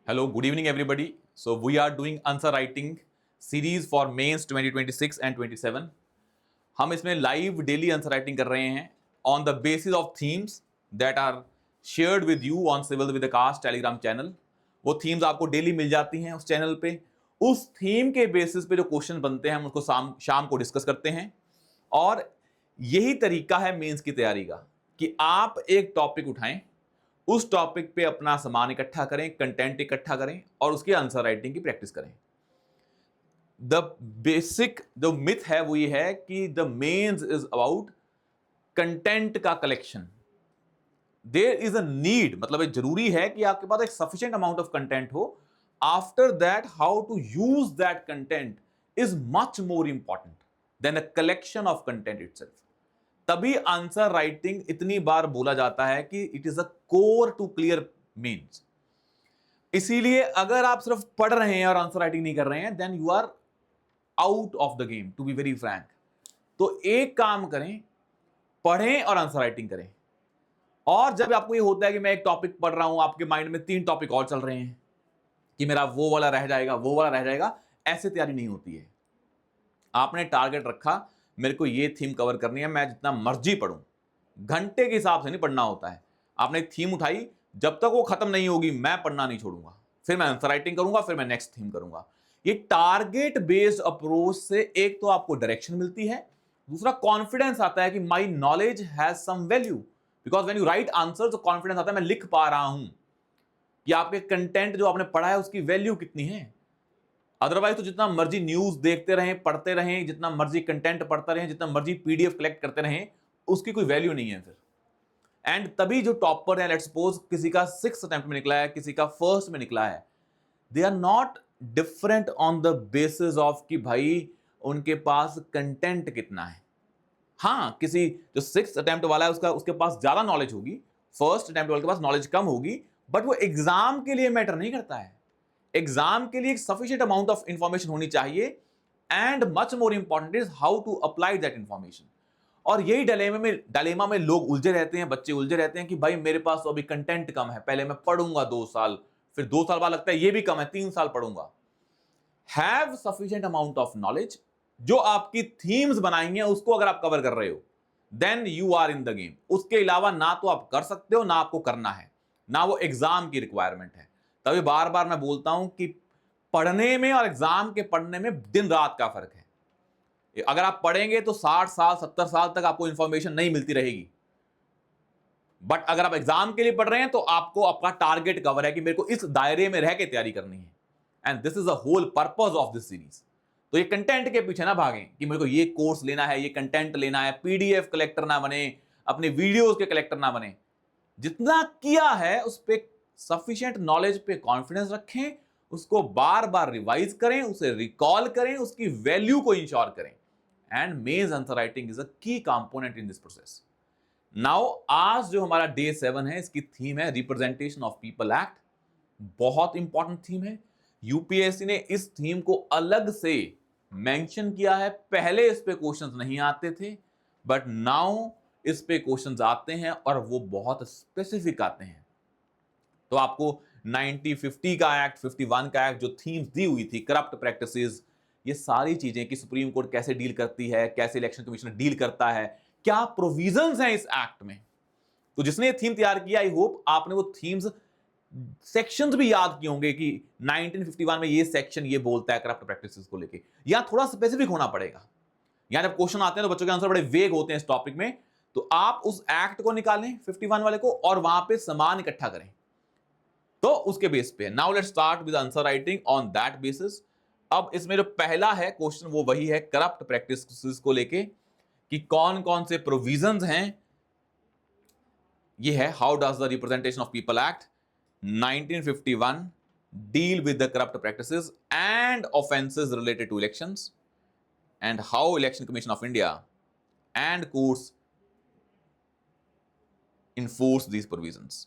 Hello, good evening, everybody. So, we are doing answer writing series for mains 2026 and 27. हम इसमें live daily answer writing कर रहे हैं on the basis of themes that are shared with you on civil with the cast Telegram channel. वो themes आपको daily मिल जाती हैं उस चैनल पे। उस थीम के बेसिस पे जो क्वेश्चन बनते हैं हम उसको शाम शाम को डिस्कस करते हैं। और यही तरीका है मेंस की तैयारी का कि आप एक टॉपिक उठाएं, उस टॉपिक पे अपना सामान इकट्ठा करें, कंटेंट इकट्ठा करें और उसकी आंसर राइटिंग की प्रैक्टिस करें। द बेसिक जो मिथ है वो ये है कि the mains is about content का collection. There is a need, मतलब ये जरूरी है कि आपके पास एक सफिशिएंट अमाउंट ऑफ कंटेंट हो। After that how to use that content is much more important than a collection of content itself. तभी आंसर राइटिंग इतनी बार बोला जाता है कि it is a core to clear mains. इसीलिए अगर आप सिर्फ पढ़ रहे हैं और आंसर राइटिंग नहीं कर रहे हैं, then you are out of the game, to be very frank. तो एक काम करें, पढ़ें और आंसर राइटिंग करें। और जब आपको ये होता है कि मैं एक टॉपिक पढ़ रहा हूं, आपके माइंड में 3 टॉपिक और चल रहे हैं कि मेरा वो वाला रह जाएगा, वो वाला रह जाएगा, ऐसे तैयारी नहीं होती है। आपने टारगेट रखा, मेरे को ये थीम कवर करनी है, मैं जितना मर्जी पढ़ूं, घंटे के हिसाब से नहीं पढ़ना होता है। आपने एक थीम उठाई, जब तक वो खत्म नहीं होगी मैं पढ़ना नहीं छोड़ूंगा। फिर मैं आंसर राइटिंग करूंगा, फिर मैं नेक्स्ट थीम करूंगा। ये टारगेट बेस्ड अप्रोच से एक तो आपको डायरेक्शन मिलती है, दूसरा कॉन्फिडेंस आता है कि my knowledge has some value. Because when you write answer तो कॉन्फिडेंस आता है, मैं लिख पा रहा हूं कि आपके कंटेंट जो आपने पढ़ा है उसकी वैल्यू कितनी है। अदरवाइज तो जितना मर्जी न्यूज देखते रहें, पढ़ते रहें, जितना मर्जी कंटेंट पढ़ते रहें, जितना मर्जी पीडीएफ कलेक्ट करते रहें, उसकी कोई वैल्यू नहीं है फिर। एंड तभी जो टॉपर है, लेट्स सपोज किसी का 6th अटेम्प्ट में निकला है, किसी का फर्स्ट में निकला है, they are not different on the basis of कि भाई उनके पास कंटेंट कितना है। हाँ, किसी जो 6th अटेम्प्ट वाला है उसका उसके पास ज्यादा नॉलेज होगी, फर्स्ट अटेम्प्ट वाले के पास नॉलेज कम होगी, बट वो एग्जाम के लिए मैटर नहीं करता है। एग्जाम के लिए एक सफिशिएंट अमाउंट ऑफ इंफॉर्मेशन होनी चाहिए and much more important is how to apply that information. और यही डायलेमा में लोग उलझे रहते हैं, बच्चे उलझे रहते हैं कि भाई मेरे पास तो अभी कंटेंट कम है, पहले मैं पढ़ूंगा 2 साल, फिर 2 साल बाद लगता है ये भी कम है, 3 साल पढ़ूंगा। Have sufficient amount of knowledge. जो आपकी थीम्स बनाई हैं उसको अगर आप कवर कर रहे हो, then you are in the game. उसके अलावा ना तो आप कर सकते हो, ना आपको करना है, ना वो एग्जाम की रिक्वायरमेंट है। तभी बार बार मैं बोलता हूं कि पढ़ने में और एग्जाम के पढ़ने में दिन रात का फर्क है। अगर आप पढ़ेंगे तो 60 साल 70 साल तक आपको इंफॉर्मेशन नहीं मिलती रहेगी, बट अगर आप एग्जाम के लिए पढ़ रहे हैं तो आपको आपका टारगेट कवर है कि मेरे को इस दायरे में रह के तैयारी करनी है। And this is the whole purpose of this series. तो ये कंटेंट के पीछे ना भागें कि मेरे को ये कोर्स लेना है, ये कंटेंट लेना है, पीडीएफ कलेक्टर ना बने, अपने वीडियोस के कलेक्टर ना बने। जितना किया है उस पर सफिशिएंट नॉलेज पे कॉन्फिडेंस रखें, उसको बार बार रिवाइज करें, उसे रिकॉल करें, उसकी वैल्यू को इंश्योर करें। And mains answer writing is a key component in this process. Now आज जो हमारा डे 7 है, इसकी थीम है रिप्रेजेंटेशन ऑफ पीपल एक्ट। बहुत इंपॉर्टेंट थीम है। यूपीएससी ने इस थीम को अलग से मेंशन किया है। पहले इस पे क्वेश्चंस नहीं आते थे, बट नाउ इस पे क्वेश्चंस आते हैं और वो बहुत स्पेसिफिक आते हैं। तो आपको 9050 का एक्ट, 51 का एक्ट, जो थीम्स दी हुई थी, करप्ट प्रैक्टिसेस, ये सारी चीजें कि सुप्रीम कोर्ट कैसे डील करती है, कैसे इलेक्शन कमीशन डील करता है, क्या प्रोविजंस हैं इस एक्ट में। तो जिसने ये थीम तैयार किया, आई होप आपने वो थीम्स सेक्शंस भी याद किए होंगे कि 1951 में ये सेक्शन ये बोलता है करप्ट प्रैक्टिसेस को लेके। या थोड़ा स्पेसिफिक होना पड़ेगा। यहां जब क्वेश्चन आते हैं तो बच्चों के आंसर बड़े वेग होते हैं इस टॉपिक में। तो आप उस एक्ट को निकालें 51 वाले को और वहां पे सामान इकट्ठा करें, तो उसके बेस पे। Now let's start with answer writing on that basis. अब इसमें जो पहला है क्वेश्चन वो वही है करप्ट प्रैक्टिसेस को लेके कि कौन कौन से प्रोविजंस हैं। ये है how does the representation of people act 1951 deal with the corrupt practices and offenses related to elections, and how Election Commission of India and courts enforce these provisions.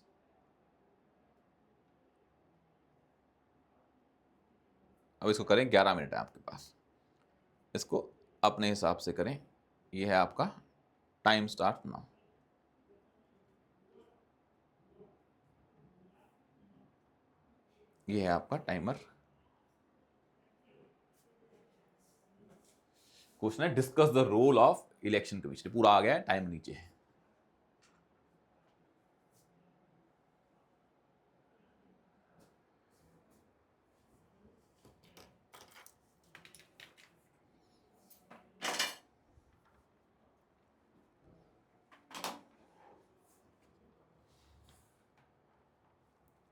अब इसको करें, 11 मिनट है आपके पास, इसको अपने हिसाब से करें। ये है आपका टाइम स्टार्ट नाउ। ये है आपका टाइमर। क्वेश्चन है discuss the role of election commission, पूरा आ गया है, टाइम नीचे है।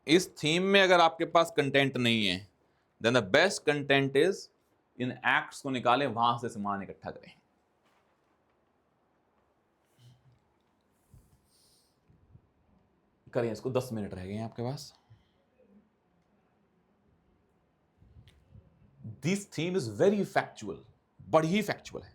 इस थीम में अगर आपके पास कंटेंट नहीं है, then the best content is in acts को निकालें, वहां से सामान इकट्ठा करें। करें इसको, 10 मिनट रह गए हैं आपके पास। This theme is very factual, बड़ी फैक्चुअल है।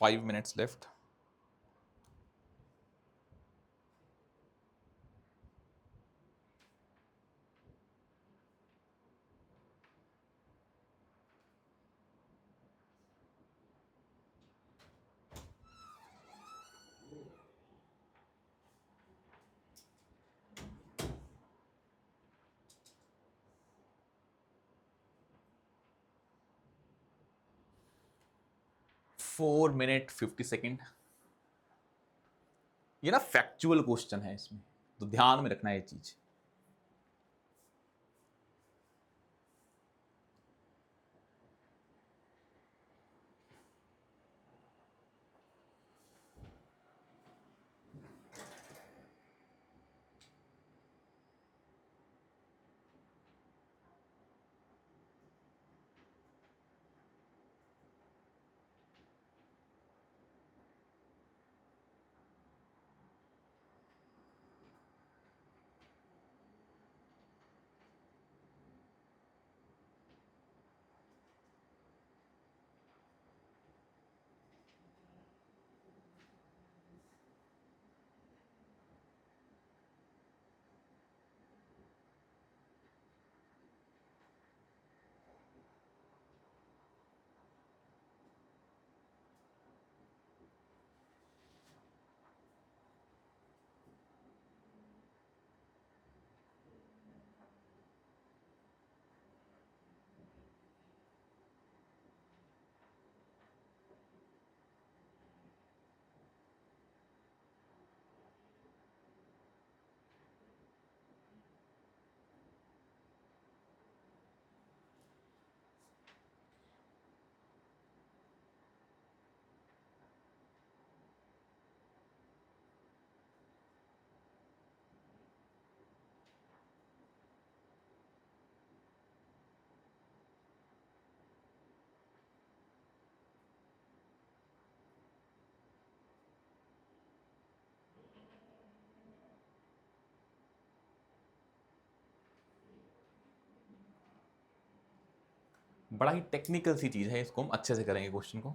5 minutes left. Four minute 50 second. ये ना फैक्चुअल क्वेश्चन है इसमें, तो ध्यान में रखना ये चीज। बड़ा ही टेक्निकल सी चीज है, इसको हम अच्छे से करेंगे क्वेश्चन को।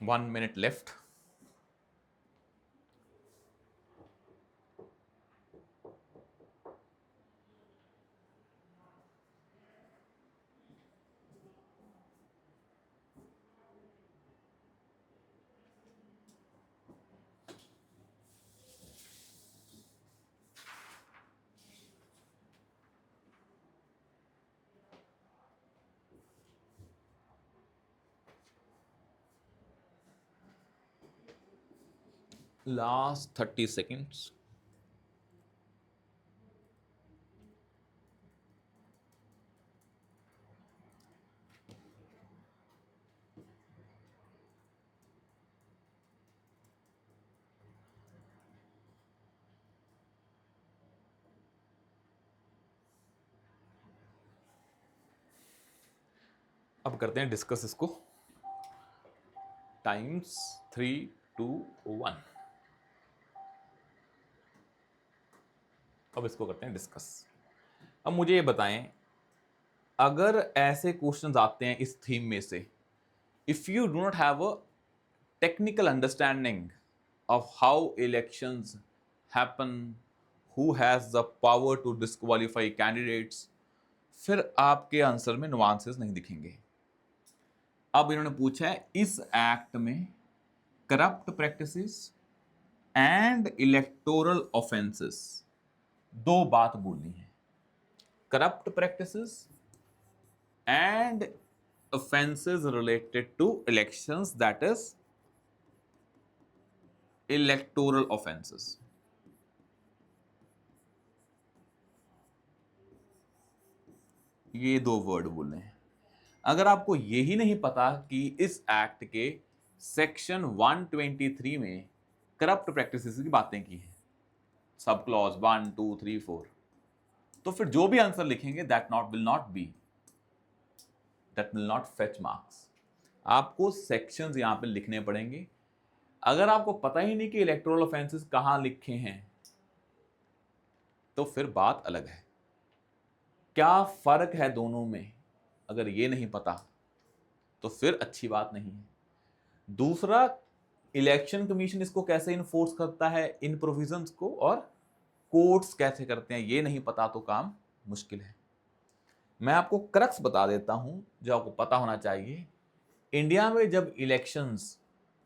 One minute left. Last 30 seconds. अब करते हैं डिस्कस इसको। टाइम्स 3, 2, 1। अब इसको करते हैं डिस्कस। अब मुझे ये बताएं, अगर ऐसे क्वेश्चंस आते हैं इस थीम में से, if you do not have a technical understanding of how elections happen, who has the power to disqualify candidates, फिर आपके आंसर में नुआंसेस नहीं दिखेंगे। अब इन्होंने पूछा है इस एक्ट में corrupt practices and electoral offences, दो बात बोलनी है, corrupt practices and offenses related to elections, that is electoral offenses। ये दो वर्ड बोलने हैं। अगर आपको यही नहीं पता कि इस एक्ट के सेक्शन 123 में करप्ट प्रैक्टिसेस की बातें की हैं, सब क्लॉज 1, 2, 3, 4, तो फिर जो भी आंसर लिखेंगे that will not fetch marks. आपको सेक्शंस यहां पे लिखने पड़ेंगे। अगर आपको पता ही नहीं कि इलेक्टोरल ऑफेंसेस कहां लिखे हैं, तो फिर बात अलग है। क्या फर्क है दोनों में, अगर ये नहीं पता तो फिर अच्छी बात नहीं है। दूसरा, इलेक्शन कमीशन इसको कैसे इन्फोर्स करता है इन प्रोविजंस को, और कोर्ट्स कैसे करते हैं, ये नहीं पता तो काम मुश्किल है। मैं आपको क्रक्स बता देता हूं जो आपको पता होना चाहिए। इंडिया में जब इलेक्शंस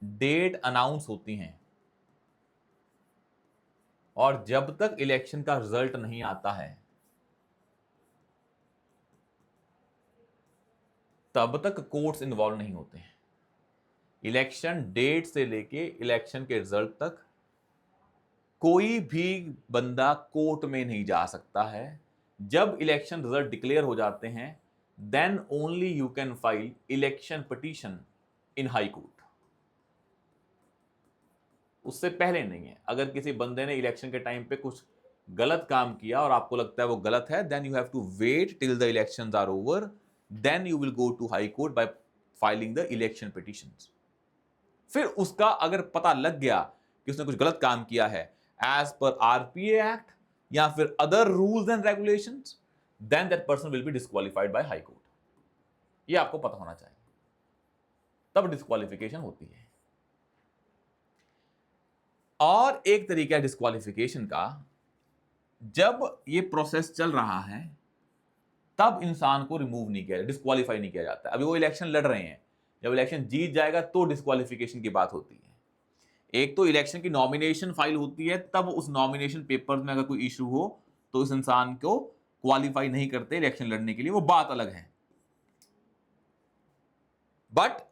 डेट अनाउंस होती हैं और जब तक इलेक्शन का रिजल्ट नहीं आता है, तब तक कोर्ट्स इन्वॉल्व नहीं होते हैं। इलेक्शन डेट से लेके इलेक्शन के रिजल्ट तक कोई भी बंदा कोर्ट में नहीं जा सकता है। जब इलेक्शन रिजल्ट डिक्लेयर हो जाते हैं, then only you can file election petition in high court. उससे पहले नहीं है। अगर किसी बंदे ने इलेक्शन के टाइम पे कुछ गलत काम किया और आपको लगता है वो गलत है, then you have to wait till the elections are over, then you will go to high court by filing the election petitions. फिर उसका अगर पता लग गया कि उसने कुछ गलत काम किया है एज पर आरपीए एक्ट या फिर other rules and regulations, then that person will be disqualified by high court. ये आपको पता होना चाहिए, तब डिस्क्वालिफिकेशन होती है। और एक तरीका है डिस्क्वालिफिकेशन का, जब ये प्रोसेस चल रहा है तब इंसान को रिमूव नहीं किया, डिस्क्वालीफाई नहीं किया जाता। अभी वो इलेक्शन लड़ रहे हैं, जब इलेक्शन जीत जाएगा तो डिस्क्वालिफिकेशन की बात होती है। एक तो इलेक्शन की नॉमिनेशन फाइल होती है, तब उस नॉमिनेशन पेपर्स में अगर कोई इशू हो तो उस इंसान को क्वालिफाई नहीं करते इलेक्शन लड़ने के लिए, वो बात अलग है। But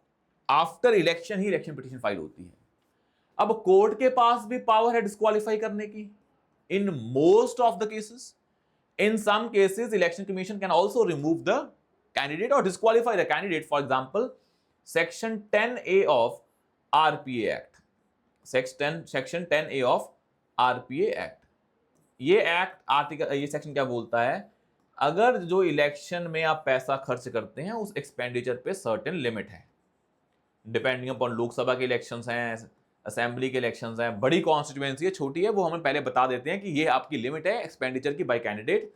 after election he election petition file होती है। अब कोर्ट के पास भी पावर है डिस्क्वालीफाई करने की in most of the cases. In some cases, Election Commission can also remove the candidate or disqualify the candidate. For example, Section 10A of RPA Act. Section 10A of RPA Act. ये act article, ये section क्या बोलता है, अगर जो election में आप पैसा खर्च करते हैं उस एक्सपेंडिचर पे सर्टेन लिमिट है, डिपेंडिंग अपॉन लोकसभा के इलेक्शंस हैं, असेंबली के इलेक्शंस हैं, बड़ी कॉन्स्टिट्यूएंसी है, छोटी है, वो हमें पहले बता देते हैं कि ये आपकी लिमिट है एक्सपेंडिचर की बाय कैंडिडेट।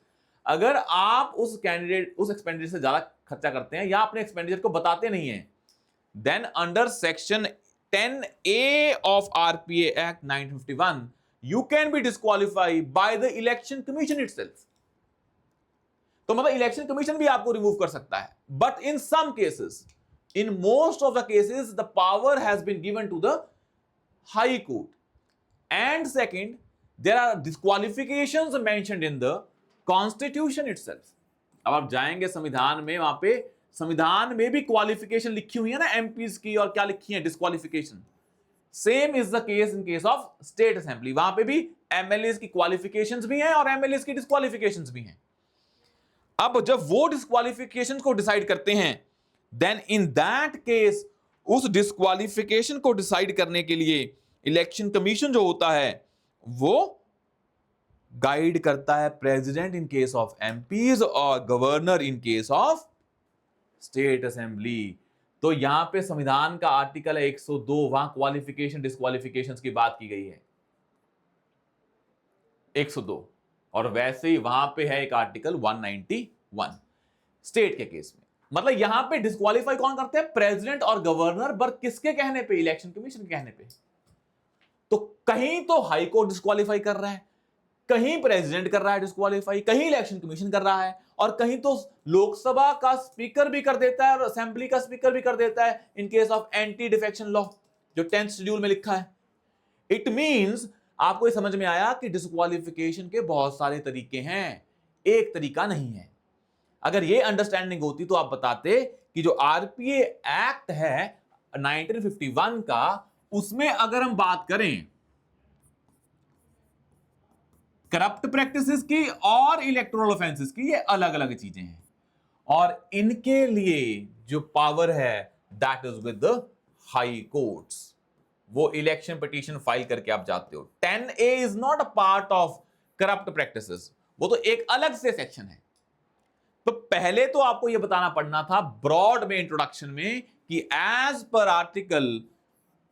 अगर आप उस एक्सपेंडिचर से ज्यादा खर्चा करते हैं या अपने एक्सपेंडिचर को बताते नहीं हैं, then under section 10A of RPA act 1951 you can be disqualified by the election commission itself. तो मतलब इलेक्शन कमीशन भी आपको रिमूव कर सकता है। But in some cases, in most of the cases, the power has been given to the high court. And second, there are disqualifications mentioned in the constitution itself. अब आप जाएंगे संविधान में, वहां पे संविधान में भी क्वालिफिकेशन लिखी हुई है ना एमपीज की, और क्या लिखी है, disqualification. Same is the case in case of state assembly, वहां पे भी एमएलए की क्वालिफिकेशंस भी हैं और एमएलए की डिस्क्वालिफिकेशंस भी हैं। अब जब वो डिस्क्वालिफिकेशंस को डिसाइड करते हैं, देन इन दैट केस उस डिस्क्वालिफिकेशन को डिसाइड करने के लिए इलेक्शन कमीशन जो होता है वो गाइड करता है president in case of MPs और governor in case of state assembly. तो यहां पे संविधान का आर्टिकल है 102, वहां क्वालिफिकेशन डिस्क्वालिफिकेशन की बात की गई है 102, और वैसे ही वहां पे है एक आर्टिकल 191 स्टेट के केस में। मतलब यहां पे डिस्क्वालीफाई कौन करते हैं? प्रेसिडेंट और गवर्नर, पर किसके कहने पे? इलेक्शन कमीशन के कहने पे। तो कहीं तो हाई कोर्ट डिस्क्वालीफाई कर रहा है, कहीं प्रेसिडेंट कर रहा है डिस्क्वालीफाई, कहीं इलेक्शन कमीशन कर रहा है, और कहीं तो लोकसभा का स्पीकर भी कर देता है और असेंबली का स्पीकर भी कर देता है इन case of anti defection law, जो 10th शेड्यूल में लिखा है। इट मींस आपको ये समझ में आया कि डिस्क्वालिफिकेशन के बहुत सारे तरीके हैं, एक तरीका नहीं है। अगर ये अंडरस्टैंडिंग होती तो आप बताते कि जो आरपीए एक्ट है 1951 का, उसमें अगर हम बात करें करप्ट प्रैक्टिसेस की और इलेक्टोरल ऑफेंसेस की, ये अलग अलग चीजें हैं, और इनके लिए जो पावर है that is with the high courts. वो इलेक्शन पिटीशन फाइल करके आप जाते हो। 10A is not a part of corrupt practices, वो तो एक अलग से सेक्शन है। तो पहले तो आपको यह बताना पड़ना था ब्रॉड में, इंट्रोडक्शन में, कि एज पर आर्टिकल,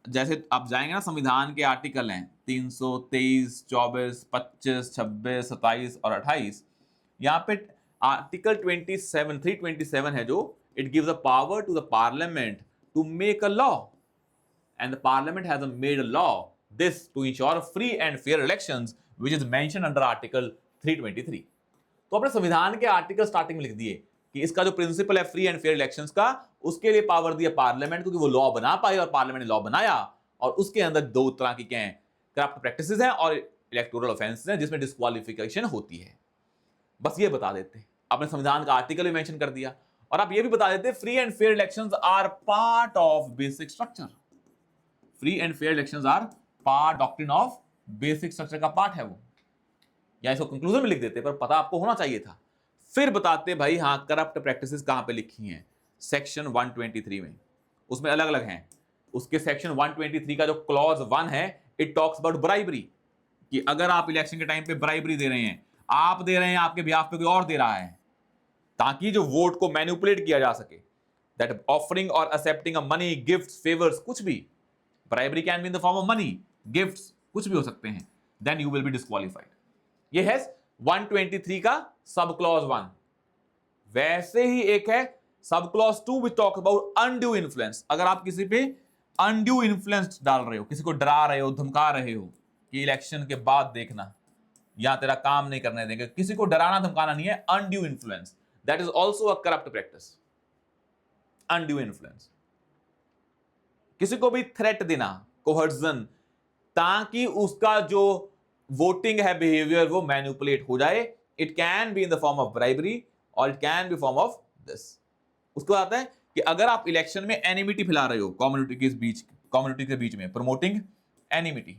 जैसे आप जाएंगे ना, संविधान के आर्टिकल हैं 323, 24, 25, 26, 27 और 28। यहां पे आर्टिकल 327 है जो it gives a power to the parliament to make a law, and the parliament has made a law this to ensure free and fair elections which is mentioned under article 323। तो अपने संविधान के article starting में लिख दिए कि इसका जो प्रिंसिपल है फ्री एंड फेयर इलेक्शंस का, उसके लिए पावर दिया पार्लियामेंट, क्योंकि वो लॉ बना पाए, और पार्लियामेंट ने लॉ बनाया, और उसके अंदर दो तरह की क्या है, करप्ट प्रैक्टिसेस हैं और इलेक्टोरल ऑफेंसेस हैं जिसमें डिस्क्वालिफिकेशन होती है। बस ये बता देते, आपने संविधान का आर्टिकल भी मेंशन कर दिया, और आप ये भी बता देते free and fair elections are part of basic structure. Free and fair elections are part doctrine of basic structure का पार्ट है वो, या इसको कंक्लूजन में लिख देते, पर पता आपको होना चाहिए था। फिर बताते भाई हाँ करप्ट प्रैक्टिसेस कहां पे लिखी हैं, सेक्शन 123 में, उसमें अलग अलग हैं। उसके सेक्शन 123 का जो क्लॉज 1 है, इट टॉक्स अबाउट ब्राइबरी, कि अगर आप इलेक्शन के टाइम पे ब्राइबरी दे रहे हैं, आप दे रहे हैं, आपके बिहाफ पे कोई और दे रहा है, ताकि जो वोट को मैनिपुलेट किया जा सके, दैट ऑफरिंग और accepting a money, gifts, favours, कुछ भी, bribery can be in the form of money, gifts, कुछ भी हो सकते हैं, then you will be disqualified. ये है 123 का सब क्लॉज 1। वैसे ही एक है sub clause 2 which talk about undue influence. अगर आप किसी पे अनड्यू इन्फ्लुएंस डाल रहे हो, किसी को डरा रहे हो, धमका रहे हो कि इलेक्शन के बाद देखना या तेरा काम नहीं करने देंगे, किसी को डराना धमकाना नहीं है, undue influence, that is also a corrupt practice. Undue influence, किसी को भी थ्रेट देना, कोहर्जन, ताकि उसका जो वोटिंग है बिहेवियर वो मैनिपुलेट हो जाए। It can be in the form of bribery और it can be form of this. उसको आता है कि अगर आप इलेक्शन में एनिमिटी फैला रहे हो कम्युनिटी के बीच में, promoting एनिमिटी,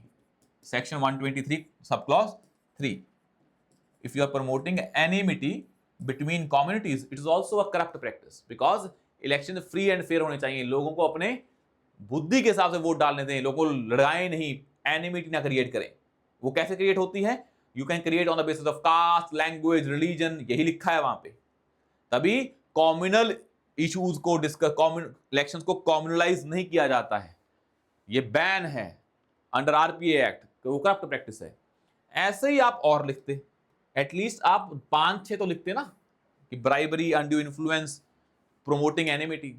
section 123 sub clause 3, if you are promoting enmity between communities, it is also a corrupt practice, because election free and fair होने चाहिए, लोगों को अपने बुद्धि के हिसाब से वोट डालने दें, लोगों को लड़ाएं नहीं, एनिमिटी ना क्रिएट करें। वो कैसे क्रिएट होती है? You can create on the basis of caste, language, religion, यही लिखा है वहां पे। तभी कॉम्युनल इश्यूज को डिस्कस, इलेक्शन को कॉम्युनलाइज नहीं किया जाता है, ये बैन है अंडर आरपीए एक्ट, वो करप्ट प्रैक्टिस है। ऐसे ही आप और लिखते, एटलीस्ट आप 5-6 तो लिखते ना, कि bribery, undue influence, promoting enmity.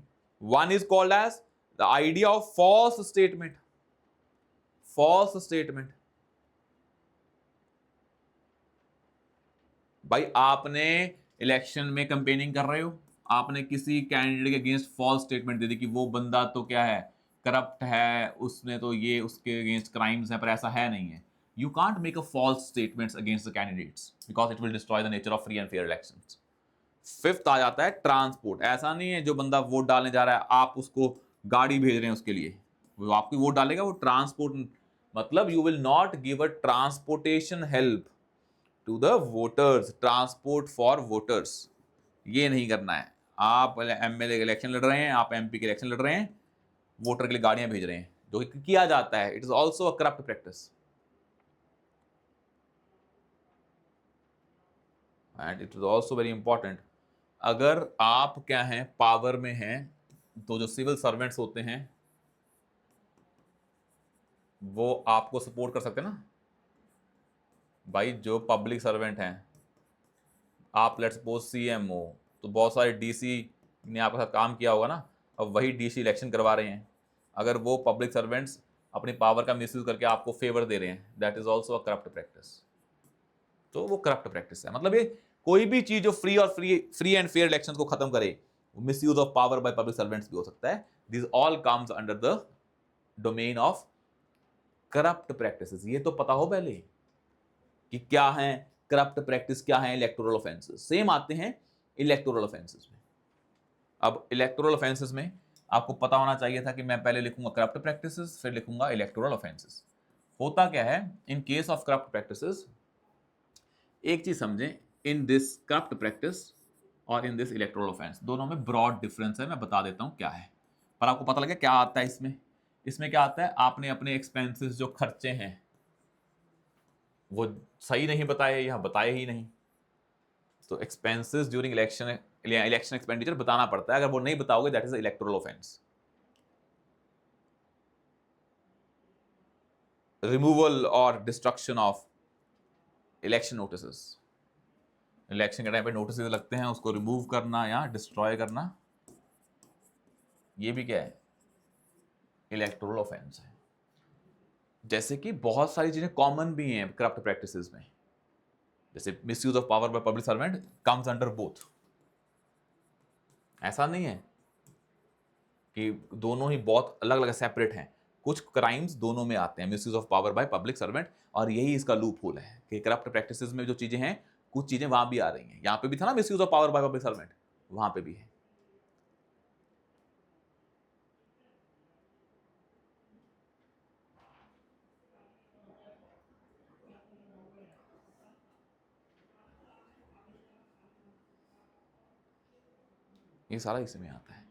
One is called as the idea of false statement. False statement. भाई आपने इलेक्शन में कैंपेनिंग कर रहे हो, आपने किसी कैंडिडेट के अगेंस्ट फॉल्स स्टेटमेंट दे दी कि वो बंदा तो क्या है, करप्ट है, उसने तो ये उसके अगेंस्ट क्राइम्स है, पर ऐसा है नहीं है। You can't make a false statements against the candidates because it will destroy the nature of free and fair elections. 5th आ जाता है ट्रांसपोर्ट। ऐसा नहीं है जो बंदा वोट डालने जा रहा है आप उसको गाड़ी भेज रहे हैं उसके लिए, वो आपकी वोट डालेगा, वो ट्रांसपोर्ट, मतलब you will not give a transportation help to the voters, transport for voters, ये नहीं करना है। आप एमएलए के इलेक्शन लड़ रहे हैं, आप एमपी के इलेक्शन लड़ रहे हैं, वोटर के लिए गाड़ियां भेज रहे हैं, जो किया जाता है, it is also a corrupt practice and it is also very important. अगर आप क्या हैं, पावर में हैं, तो जो सिविल सर्वेंट्स होते हैं वो आपको सपोर्ट कर सकते हैं ना भाई। जो पब्लिक सर्वेंट हैं, आप लेट्स सपोज सीएम हो, तो बहुत सारे डीसी ने आपके साथ काम किया होगा ना, अब वही डीसी इलेक्शन करवा रहे हैं। अगर वो पब्लिक सर्वेंट्स अपनी पावर का मिसयूज करके आपको फेवर दे रहे हैं, that is also a corrupt practice. तो वो करप्ट प्रैक्टिस है। मतलब ये कोई भी चीज जो फ्री एंड फेयर इलेक्शन को खत्म करे, miss use of power by public servants भी हो सकता है। This all comes under the domain of corrupt practices. ये तो पता हो पहले कि क्या है करप्ट प्रैक्टिस, क्या है इलेक्टोरल ऑफेंसेस। सेम आते हैं इलेक्टोरल ऑफेंसेस में। अब इलेक्टोरल ऑफेंसेस में आपको पता होना चाहिए था कि मैं पहले लिखूंगा करप्ट प्रैक्टिसेस, फिर लिखूंगा इलेक्टोरल ऑफेंसेस। होता क्या है इन केस ऑफ करप्ट प्रैक्टिसेस, एक चीज समझें, इन दिस करप्ट प्रैक्टिस और इन दिस इलेक्टोरल ऑफेंस, दोनों में ब्रॉड डिफरेंस है। मैं बता देता हूं क्या है, पर आपको पता लगे क्या आता है इसमें। इसमें क्या आता है, आपने अपने एक्सपेंसेस जो खर्चे हैं वो सही नहीं बताए या बताए ही नहीं। तो expenses during election, election expenditure बताना पड़ता है। अगर वो नहीं बताओगे that is electoral offence. Removal और destruction of election notices, election के टाइम पे नोटिस लगते हैं, उसको रिमूव करना या डिस्ट्रॉय करना, ये भी क्या है, इलेक्टोरल ऑफेंस है। जैसे कि बहुत सारी चीजें कॉमन भी हैं करप्ट प्रैक्टिसेस में, जैसे misuse of power by public servant comes under both. ऐसा नहीं है कि दोनों ही बहुत अलग अलग सेपरेट हैं, कुछ क्राइम्स दोनों में आते हैं, misuse of power by public servant. और यही इसका लूप होल है कि करप्ट प्रैक्टिसेस में जो चीजें हैं, कुछ चीजें वहां भी आ रही हैं। यहां पे भी था ना misuse of power by public servant, वहां पे भी है। ये सारा इसमें आता है।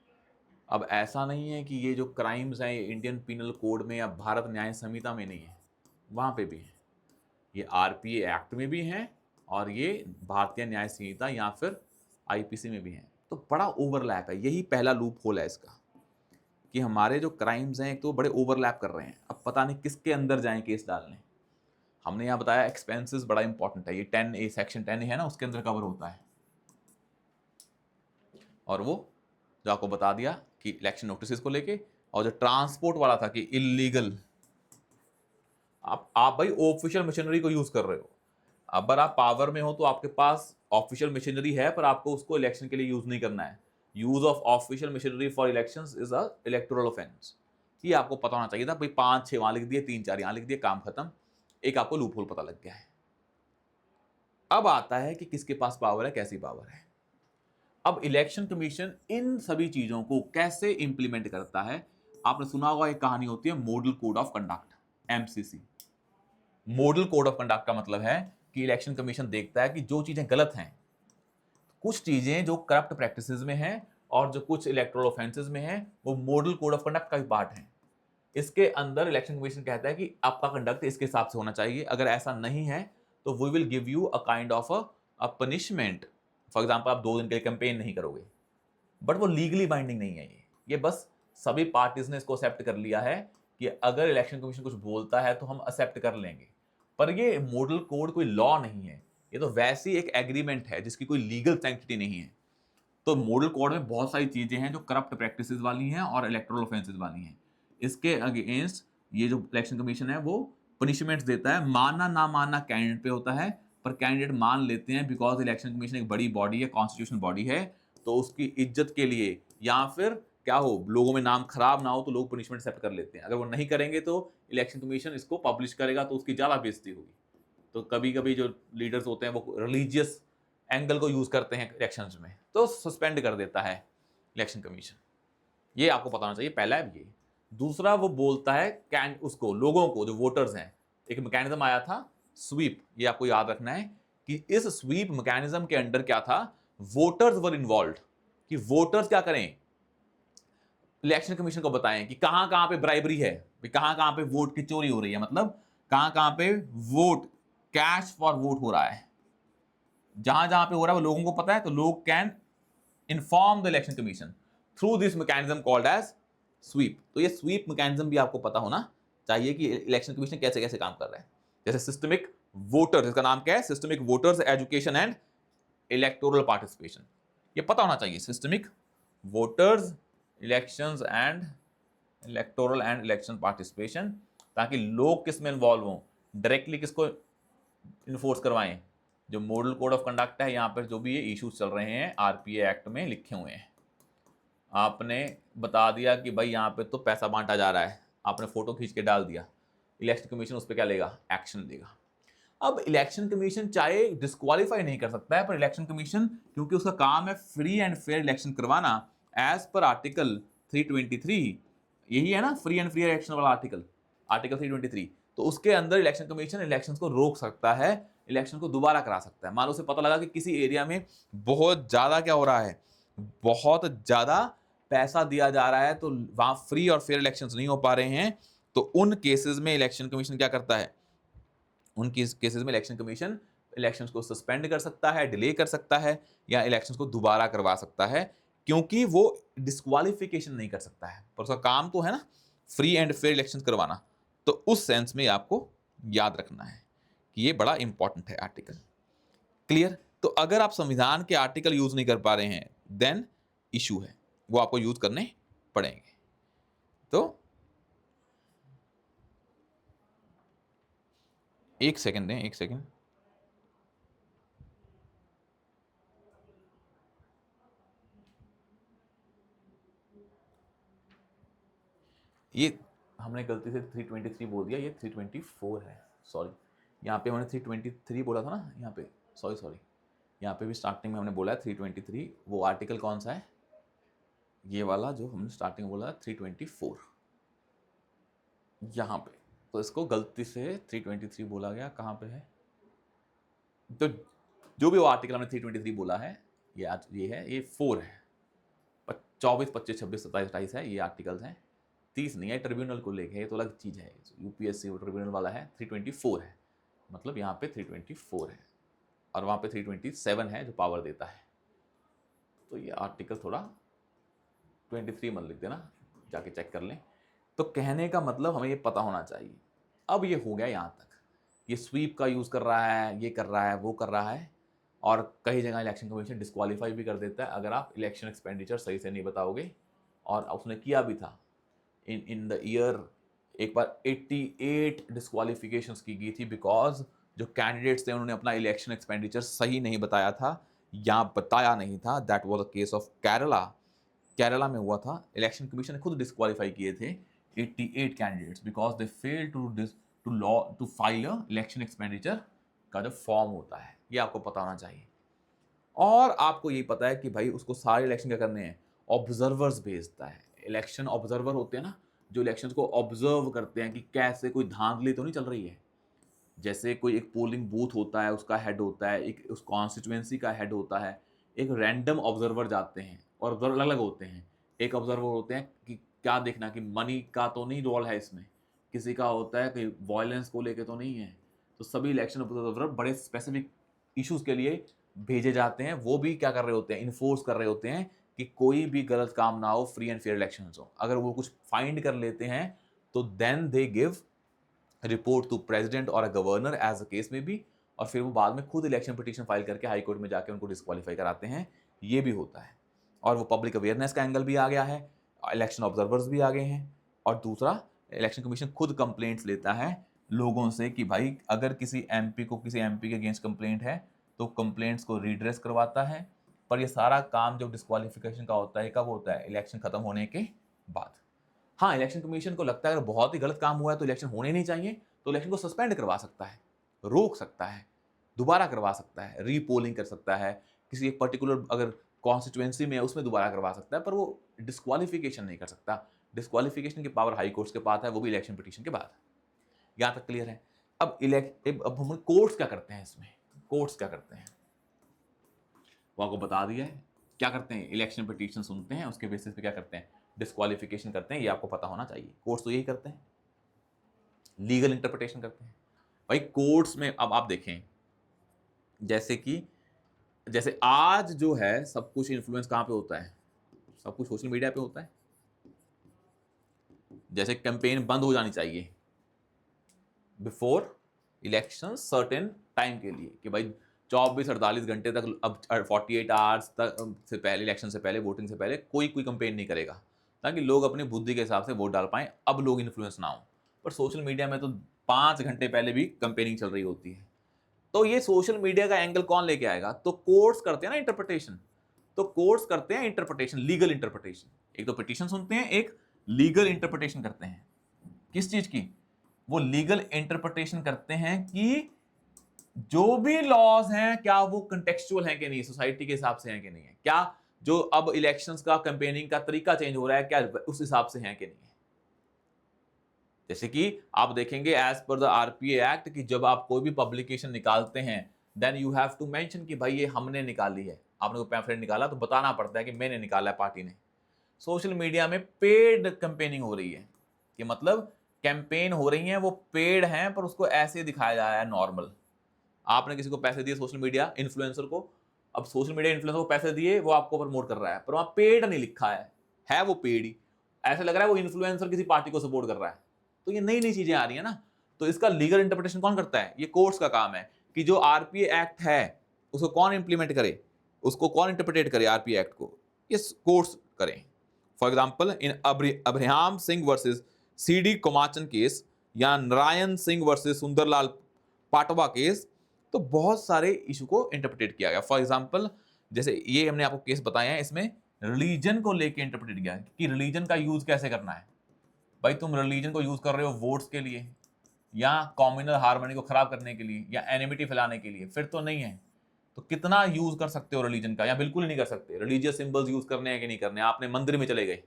अब ऐसा नहीं है कि ये जो क्राइम्स हैं ये इंडियन पीनल कोड में या भारत न्याय संहिता में नहीं है, वहां पे भी है। ये आरपीए एक्ट में भी हैं और ये भारतीय न्याय संहिता या फिर आईपीसी में भी हैं। तो बड़ा ओवरलैप है, यही पहला लूप होल है इसका, कि हमारे जो क्राइम्स हैं एक तो बड़े ओवरलैप कर रहे हैं। अब पता नहीं किसके अंदर जाएं केस डालने। हमने यहाँ बताया एक्सपेंसेस बड़ा इंपॉर्टेंट है, ये 10A सेक्शन 10A है ना, उसके अंदर कवर होता है। और वो जो आपको बता दिया कि इलेक्शन नोटिस को लेके, और जो ट्रांसपोर्ट वाला था कि इलीगल, आप भाई ऑफिशियल मशीनरी को यूज कर रहे हो। अगर आप पावर में हो तो आपके पास ऑफिशियल मशीनरी है, पर आपको उसको इलेक्शन के लिए यूज नहीं करना है। Use of official machinery for elections is a electoral offence. ये आपको पता होना चाहिए था भाई। 5-6 वहां लिख दिए, 3-4 यहां लिख दिए, काम खत्म। एक आपको लूप होल पता लग गया है। अब आता है कि किसके पास पावर है, कैसी पावर है। अब इलेक्शन कमीशन इन सभी चीजों को कैसे इंप्लीमेंट करता है। आपने सुना होगा एक कहानी होती है model code of conduct, MCC. Model code of conduct का मतलब है कि इलेक्शन कमीशन देखता है कि जो चीजें गलत हैं, कुछ चीजें जो करप्ट प्रैक्टिसेस में हैं और जो कुछ इलेक्टोरल ऑफेंसेस में हैं, वो मॉडल कोड ऑफ कंडक्ट का भी पार्ट है। इसके अंदर इलेक्शन कमीशन कहता है कि आपका कंडक्ट इसके हिसाब से होना चाहिए। अगर ऐसा नहीं है तो we will give you a kind of a punishment. For example, आप 2 दिन के लिए कैंपेन नहीं करोगे, बट वो लीगली बाइंडिंग नहीं है। ये बस सभी पार्टीज ने इसको एक्सेप्ट कर लिया है कि अगर इलेक्शन कमीशन कुछ बोलता है तो हम एक्सेप्ट कर लेंगे। पर ये मॉडल कोड कोई लॉ नहीं है, ये तो वैसी एक एग्रीमेंट है जिसकी कोई लीगल सैंक्टिटी नहीं है। तो मॉडल कोड में बहुत सारी चीजें हैं जो करप्ट प्रैक्टिसेस वाली हैं और इलेक्टोरल ऑफेंसेस वाली हैं। इसके अगेंस्ट ये जो इलेक्शन कमीशन है वो पनिशमेंट्स देता है। मानना ना मानना कैंडिडेट पे होता है, पर कैंडिडेट मान लेते हैं बिकॉज इलेक्शन कमीशन एक बड़ी बॉडी है, कॉन्स्टिट्यूशनल बॉडी है। तो उसकी इज्जत के लिए, या फिर क्या हो, लोगों में नाम खराब ना हो, तो लोग पनिशमेंट एक्सेप्ट कर लेते हैं। अगर वो नहीं करेंगे तो इलेक्शन कमीशन इसको पब्लिश करेगा, तो उसकी ज्यादा बेइज्जती होगी। तो कभी कभी जो लीडर्स होते हैं वो रिलीजियस एंगल को यूज करते हैं इलेक्शंस में, तो सस्पेंड कर देता है इलेक्शन कमीशन। ये आपको पता होना चाहिए, पहला है ये। दूसरा, वो बोलता है कैन उसको, लोगों को, जो वोटर्स हैं, एक मैकेनिज्म आया था स्वीप, ये आपको याद रखना है कि इस स्वीप मैकेनिज्म के अंडर क्या था, वोटर्स वर इन्वॉल्व। कि वोटर्स क्या करें, इलेक्शन कमीशन को बताएं कि कहां कहां पे ब्राइबरी है, कहां कहां पे वोट की चोरी हो रही है, मतलब कहां कहां पे वोट, कैश फॉर वोट हो रहा है। जहां जहां पे हो रहा है वो लोगों को पता है, तो लोग can inform the election commission through this mechanism called as SVEEP. तो ये स्वीप मैकेनिज्म भी आपको पता होना चाहिए कि इलेक्शन कमीशन कैसे कैसे काम कर रहा है। जैसे सिस्टमिक वोटर्स, इसका नाम क्या है, systemic voters education and electoral participation, ये पता होना चाहिए। Systemic voters elections and electoral and election participation, ताकि लोग किस में इन्वॉल्व हों, डायरेक्टली किसको इन्फोर्स करवाएं, जो मॉडल कोड ऑफ कंडक्ट है, यहाँ पर जो भी ये इश्यूज चल रहे हैं आरपीए एक्ट में लिखे हुए हैं। आपने बता दिया कि भाई यहाँ पे तो पैसा बांटा जा रहा है, आपने फोटो खींच के डाल दिया, इलेक्शन कमीशन उस पर क्या लेगा, एक्शन लेगा। अब इलेक्शन कमीशन चाहे डिस्क्वालीफाई नहीं कर सकता है, पर इलेक्शन कमीशन क्योंकि उसका काम है फ्री एंड फेयर इलेक्शन करवाना, एज पर आर्टिकल 323, यही है ना फ्री एंड फेयर इलेक्शन वाला आर्टिकल, आर्टिकल 323, तो उसके अंदर इलेक्शन कमीशन इलेक्शन को रोक सकता है, इलेक्शन को दोबारा करा सकता है। मान लो उसे पता लगा कि किसी एरिया में बहुत ज्यादा क्या हो रहा है, बहुत ज्यादा पैसा दिया जा रहा है, तो वहां फ्री और फेयर इलेक्शंस नहीं हो पा रहे हैं, तो उन केसेस में इलेक्शन कमीशन क्या करता है, उन केसेस में इलेक्शन कमीशन इलेक्शंस को सस्पेंड कर सकता है, डिले कर सकता है, या इलेक्शंस को दोबारा करवा सकता है, क्योंकि वो डिस्क्वालिफिकेशन नहीं कर सकता है, पर उसका काम तो है ना फ्री एंड फेयर इलेक्शन करवाना। तो उस सेंस में आपको याद रखना है कि ये बड़ा इंपॉर्टेंट है आर्टिकल। क्लियर? तो अगर आप संविधान के आर्टिकल यूज नहीं कर पा रहे हैं, देन इशू है, वो आपको यूज करने पड़ेंगे। तो एक सेकंड दें, एक सेकंड। ये हमने गलती से 323 बोल दिया, ये 324 है, सॉरी। यहाँ पे हमने 323 बोला था ना, यहाँ पे सॉरी, यहाँ पे भी स्टार्टिंग में हमने बोला है 323, वो आर्टिकल कौन सा है, ये वाला जो हमने स्टार्टिंग में बोला 324 यहाँ पे, तो इसको गलती से 323 बोला गया, कहाँ पे है, तो जो भी वो आर्टिकल हमने 323 बोला है, ये आज ये है, ये 4 है, 24, 25, 26, 27, 28 है, ये आर्टिकल्स हैं, 30 नहीं है, ट्रिब्यूनल को लेके, ये तो अलग चीज़ है, यूपीएससी ट्रिब्यूनल वाला है, 324 है, मतलब यहाँ पे 324 है, और वहाँ पे 327 है जो पावर देता है, तो ये आर्टिकल थोड़ा 23 मत लिख देना, जाके चेक कर लें। तो कहने का मतलब हमें ये पता होना चाहिए। अब ये हो गया यहाँ तक, ये स्वीप का यूज़ कर रहा है, ये कर रहा है, वो कर रहा है, और कई जगह इलेक्शन कमीशन डिस्क्वालीफाई भी कर देता है अगर आप इलेक्शन एक्सपेंडिचर सही से नहीं बताओगे, और उसने किया भी था इन द ईयर, एक बार 88 डिस्क्वालिफिकेशंस की गई थी, बिकॉज जो कैंडिडेट्स थे उन्होंने अपना इलेक्शन एक्सपेंडिचर सही नहीं बताया था या बताया नहीं था। That was the case of Kerala, Kerala में हुआ था, इलेक्शन कमीशन ने खुद डिस्क्वालीफाई किए थे 88 candidates, because they fail to file election expenditure का जो फॉर्म होता है, ये आपको पता होना चाहिए। और आपको यही पता है कि भाई उसको सारे इलेक्शन क्या करने हैं, ऑब्जर्वर्स भेजता है, इलेक्शन ऑब्जर्वर होते हैं ना, जो इलेक्शंस को ऑब्जर्व करते हैं कि कैसे कोई धांधली तो नहीं चल रही है। जैसे कोई एक पोलिंग बूथ होता है, उसका हेड होता है, एक उस कॉन्स्टिट्यूएंसी का हेड होता है, एक रैंडम ऑब्जर्वर जाते हैं, और ऑब्जर्वर अलग अलग होते हैं। एक ऑब्जर्वर होते हैं कि क्या देखना कि मनी का तो नहीं रोल है इसमें, किसी का होता है कि वायलेंस को लेके तो नहीं है। तो सभी इलेक्शन ऑब्जर्वर बड़े स्पेसिफिक इश्यूज के लिए भेजे जाते हैं, वो भी क्या कर रहे होते हैं, इन्फोर्स कर रहे होते हैं कि कोई भी गलत काम ना हो, फ्री एंड फेयर इलेक्शन हो। अगर वो कुछ फाइंड कर लेते हैं तो then they give report to president और uh governor as a case में भी, और फिर वो बाद में खुद इलेक्शन पिटीशन फाइल करके हाई कोर्ट में जाके उनको डिस्क्वालीफाई कराते हैं, ये भी होता है। और वो पब्लिक अवेयरनेस का एंगल भी आ गया है, इलेक्शन ऑब्जर्वर्स भी आ गए हैं, और दूसरा इलेक्शन कमीशन खुद कंप्लेंट्स लेता है लोगों से कि भाई अगर किसी एमपी को किसी एमपी के अगेंस्ट कंप्लेंट है तो कंप्लेंट्स को रिड्रेस करवाता है। पर ये सारा काम जो डिस्क्वालिफिकेशन का होता है कब होता है, इलेक्शन खत्म होने के बाद। हाँ, इलेक्शन कमीशन को लगता है अगर बहुत ही गलत काम हुआ है तो इलेक्शन होने नहीं चाहिए, तो इलेक्शन को सस्पेंड करवा सकता है, रोक सकता है, दोबारा करवा सकता है, रीपोलिंग कर सकता है, किसी एक पर्टिकुलर अगर कॉन्स्टिट्यूएंसी में है उसमें दोबारा करवा सकता है, पर वो डिस्क्वालिफिकेशन नहीं कर सकता। डिस्क्वालिफिकेशन की पावर हाई कोर्ट्स के पास है, वो भी इलेक्शन पिटीशन के बाद। यहाँ तक क्लियर है? अब हम कोर्ट्स क्या करते हैं इसमें, कोर्ट्स क्या करते हैं वो आपको बता दिया है। क्या करते हैं, इलेक्शन पिटीशन सुनते हैं, उसके बेसिस पे क्या करते हैं, डिस्क्वालिफिकेशन करते हैं, ये आपको पता होना चाहिए। कोर्ट्स तो यही करते हैं, लीगल इंटरप्रिटेशन करते हैं। भाई कोर्ट्स में अब आप देखें, जैसे कि जैसे आज जो है सब कुछ इन्फ्लुएंस कहाँ पे होता है? सब कुछ सोशल मीडिया पे होता है। जैसे कैंपेन बंद हो जानी चाहिए बिफोर इलेक्शन सर्टेन टाइम के लिए कि भाई 24-48 घंटे तक, अब 48 आवर्स तक से पहले, इलेक्शन से पहले, वोटिंग से पहले कोई कैंपेन नहीं करेगा, ताकि लोग अपनी बुद्धि के हिसाब से वोट डाल पाएं, अब लोग इन्फ्लुएंस ना हो। पर सोशल मीडिया में तो 5 घंटे पहले भी कैंपेनिंग चल रही होती है। तो ये सोशल मीडिया का एंगल कौन लेके आएगा? तो कोर्ट्स करते हैं ना इंटरप्रिटेशन। तो कोर्ट्स करते हैं इंटरप्रिटेशन, लीगल इंटरप्रिटेशन। एक तो पिटीशन सुनते हैं, एक लीगल इंटरप्रिटेशन करते हैं। किस चीज की? वो लीगल इंटरप्रिटेशन करते हैं कि जो भी लॉज हैं क्या वो कंटेक्चुअल हैं कि नहीं, सोसाइटी के हिसाब से हैं कि नहीं है, क्या जो अब इलेक्शंस का कैंपेनिंग का तरीका चेंज हो रहा है क्या उस हिसाब से हैं कि नहीं है। जैसे कि आप देखेंगे as per the RPA act कि जब आप कोई भी पब्लिकेशन निकालते हैं then you have to mention कि भाई ये हमने निकाली है। आपने कोई पैम्फलेट निकाला तो बताना पड़ता है कि मैंने निकाला है, पार्टी ने। सोशल मीडिया में पेड कैंपेनिंग हो रही है कि मतलब कैंपेन हो रही है वो पेड हैं, पर उसको ऐसे दिखाया जा रहा है नॉर्मल। आपने किसी को पैसे दिए, सोशल मीडिया इन्फ्लुएंसर को, अब सोशल मीडिया इन्फ्लुएंसर को पैसे दिए, वो आपको प्रमोट कर रहा है, पर वहां पेड नहीं लिखा है वो पेड ही। ऐसा लग रहा है वो इन्फ्लुएंसर किसी पार्टी को सपोर्ट कर रहा है। तो ये नई नई चीजें आ रही है ना। तो इसका लीगल इंटरप्रिटेशन कौन करता है? ये कोर्ट्स का काम है कि जो आरपीए एक्ट है उसको कौन इंप्लीमेंट करे, उसको कौन इंटरप्रिटेट करे आरपीए एक्ट को, ये कोर्ट्स करें। For example in Abraham Singh versus C D Commachen case या नारायण सिंह वर्सेस सुंदरलाल पाटवा केस, तो बहुत सारे इशू को इंटरप्रिटेट किया गया। फॉर एग्जाम्पल जैसे ये हमने आपको केस बताए हैं, इसमें रिलीजन को लेके इंटरप्रिटेट किया कि रिलीजन का यूज कैसे करना है। भाई तुम रिलीजन को यूज कर रहे हो वोट्स के लिए या कम्युनल हार्मनी को खराब करने के लिए या एनिमिटी फैलाने के लिए, फिर तो नहीं है। तो कितना यूज कर सकते हो रिलीजन का, या बिल्कुल नहीं कर सकते। रिलीजियस सिंबल्स यूज करने हैं कि नहीं करने, आपने मंदिर में चले गए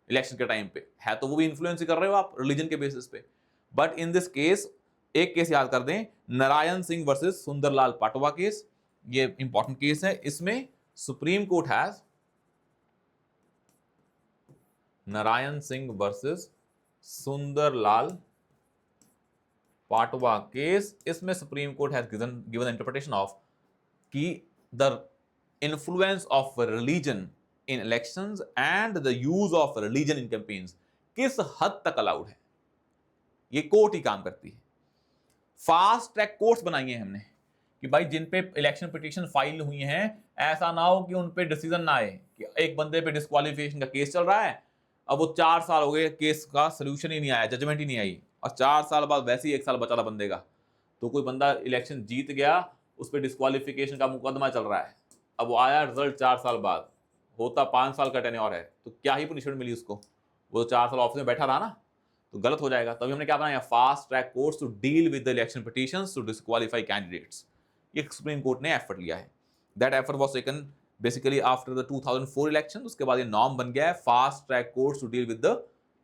इलेक्शन के टाइम पे, है तो वो भी इन्फ्लुएंस ही कर रहे हो आप रिलीजन के बेसिस पे। बट इन दिस केस, एक केस याद कर दें, नारायण सिंह वर्सेस सुंदरलाल पाटवा केस, ये इंपॉर्टेंट केस है। इसमें supreme court has, Narayan Singh versus Sunderlal Patwa case, इसमें supreme court has given interpretation of कि the influence of religion in elections and the use of religion in campaigns किस हद तक अलाउड है। ये कोर्ट ही काम करती है। फास्ट ट्रैक कोर्ट्स बनाई हैं हमने कि भाई जिन पे इलेक्शन पिटीशन फाइल हुई हैं, ऐसा ना हो कि उन पे डिसीजन ना आए कि एक बंदे पे डिस्क्वालिफिकेशन का केस चल रहा है, अब वो 4 साल हो गए, केस का सोल्यूशन ही नहीं आया, जजमेंट ही नहीं आई, और 4 साल बाद वैसे ही 1 साल बचा था बंदे का। तो कोई बंदा इलेक्शन जीत गया, उस पर डिस्क्वालिफिकेशन का मुकदमा चल रहा है, अब वो आया रिजल्ट 4 साल बाद, होता 5 साल का टेन्योर है, तो क्या ही पनिशमेंट मिली उसको? वो 4 साल ऑफिस में बैठा रहा ना, तो गलत हो जाएगा। तभी हमने क्या बनाया, fast track courts to deal with the election petitions to disqualify candidates. ये सुप्रीम कोर्ट ने एफर्ट लिया है। That effort was taken basically after the 2004 election. उसके बाद ये नॉर्म बन गया है, fast track courts to deal with the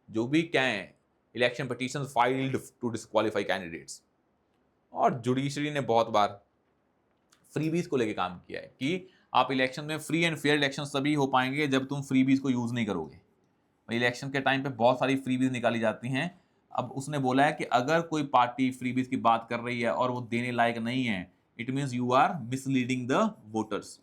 जो भी क्या है election petitions filed to disqualify candidates. और जुडिशरी ने बहुत बार फ्रीबीज को लेकर काम किया है कि आप इलेक्शन में फ्री एंड फेयर इलेक्शन तभी हो पाएंगे जब तुम फ्रीबीज को यूज नहीं करोगे। इलेक्शन के टाइम पे बहुत सारी फ्रीबीज निकाली जाती हैं। अब उसने बोला है कि अगर कोई पार्टी फ्रीबीज की बात कर रही है और वो देने लायक नहीं है, it means you are misleading the voters.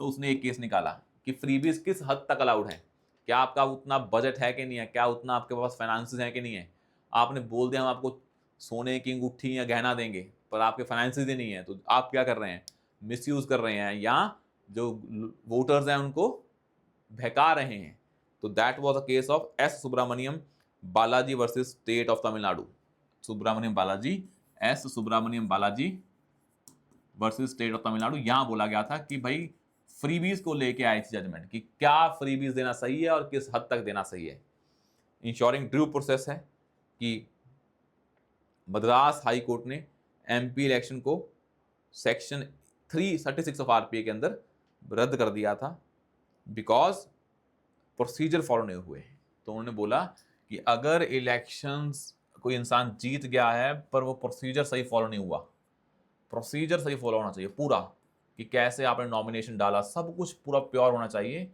तो उसने एक केस निकाला कि फ्रीबीज किस हद तक अलाउड है, क्या आपका उतना बजट है कि नहीं है, क्या उतना आपके पास फाइनेंसेस है कि नहीं है। आपने बोल दिया हम आपको सोने की अंगूठी या गहना देंगे, पर आपके फाइनेंसेस ही नहीं है, तो आप क्या कर रहे हैं, मिसयूज कर रहे हैं या जो वोटर्स हैं उनको बहका रहे हैं। तो that was a case of S Subramaniam Balaji versus state of Tamil Nadu. Subramaniam Balaji, S Subramaniam Balaji versus state of Tamil Nadu. यहां बोला गया था कि भाई फ्रीबीज को लेके आई थी जजमेंट कि क्या फ्रीबीज देना सही है और किस हद तक देना सही है। इंश्योरिंग ड्यू प्रोसेस है कि मद्रास हाई कोर्ट ने एमपी इलेक्शन को सेक्शन 336 ऑफ आरपीए के अंदर रद्द कर दिया था बिकॉज प्रोसीजर फॉलो नहीं हुए। तो उन्होंने बोला कि अगर इलेक्शंस कोई इंसान जीत गया है पर वो प्रोसीजर सही फॉलो नहीं हुआ, प्रोसीजर सही फॉलो होना चाहिए पूरा, कि कैसे आपने नॉमिनेशन डाला, सब कुछ पूरा प्योर होना चाहिए।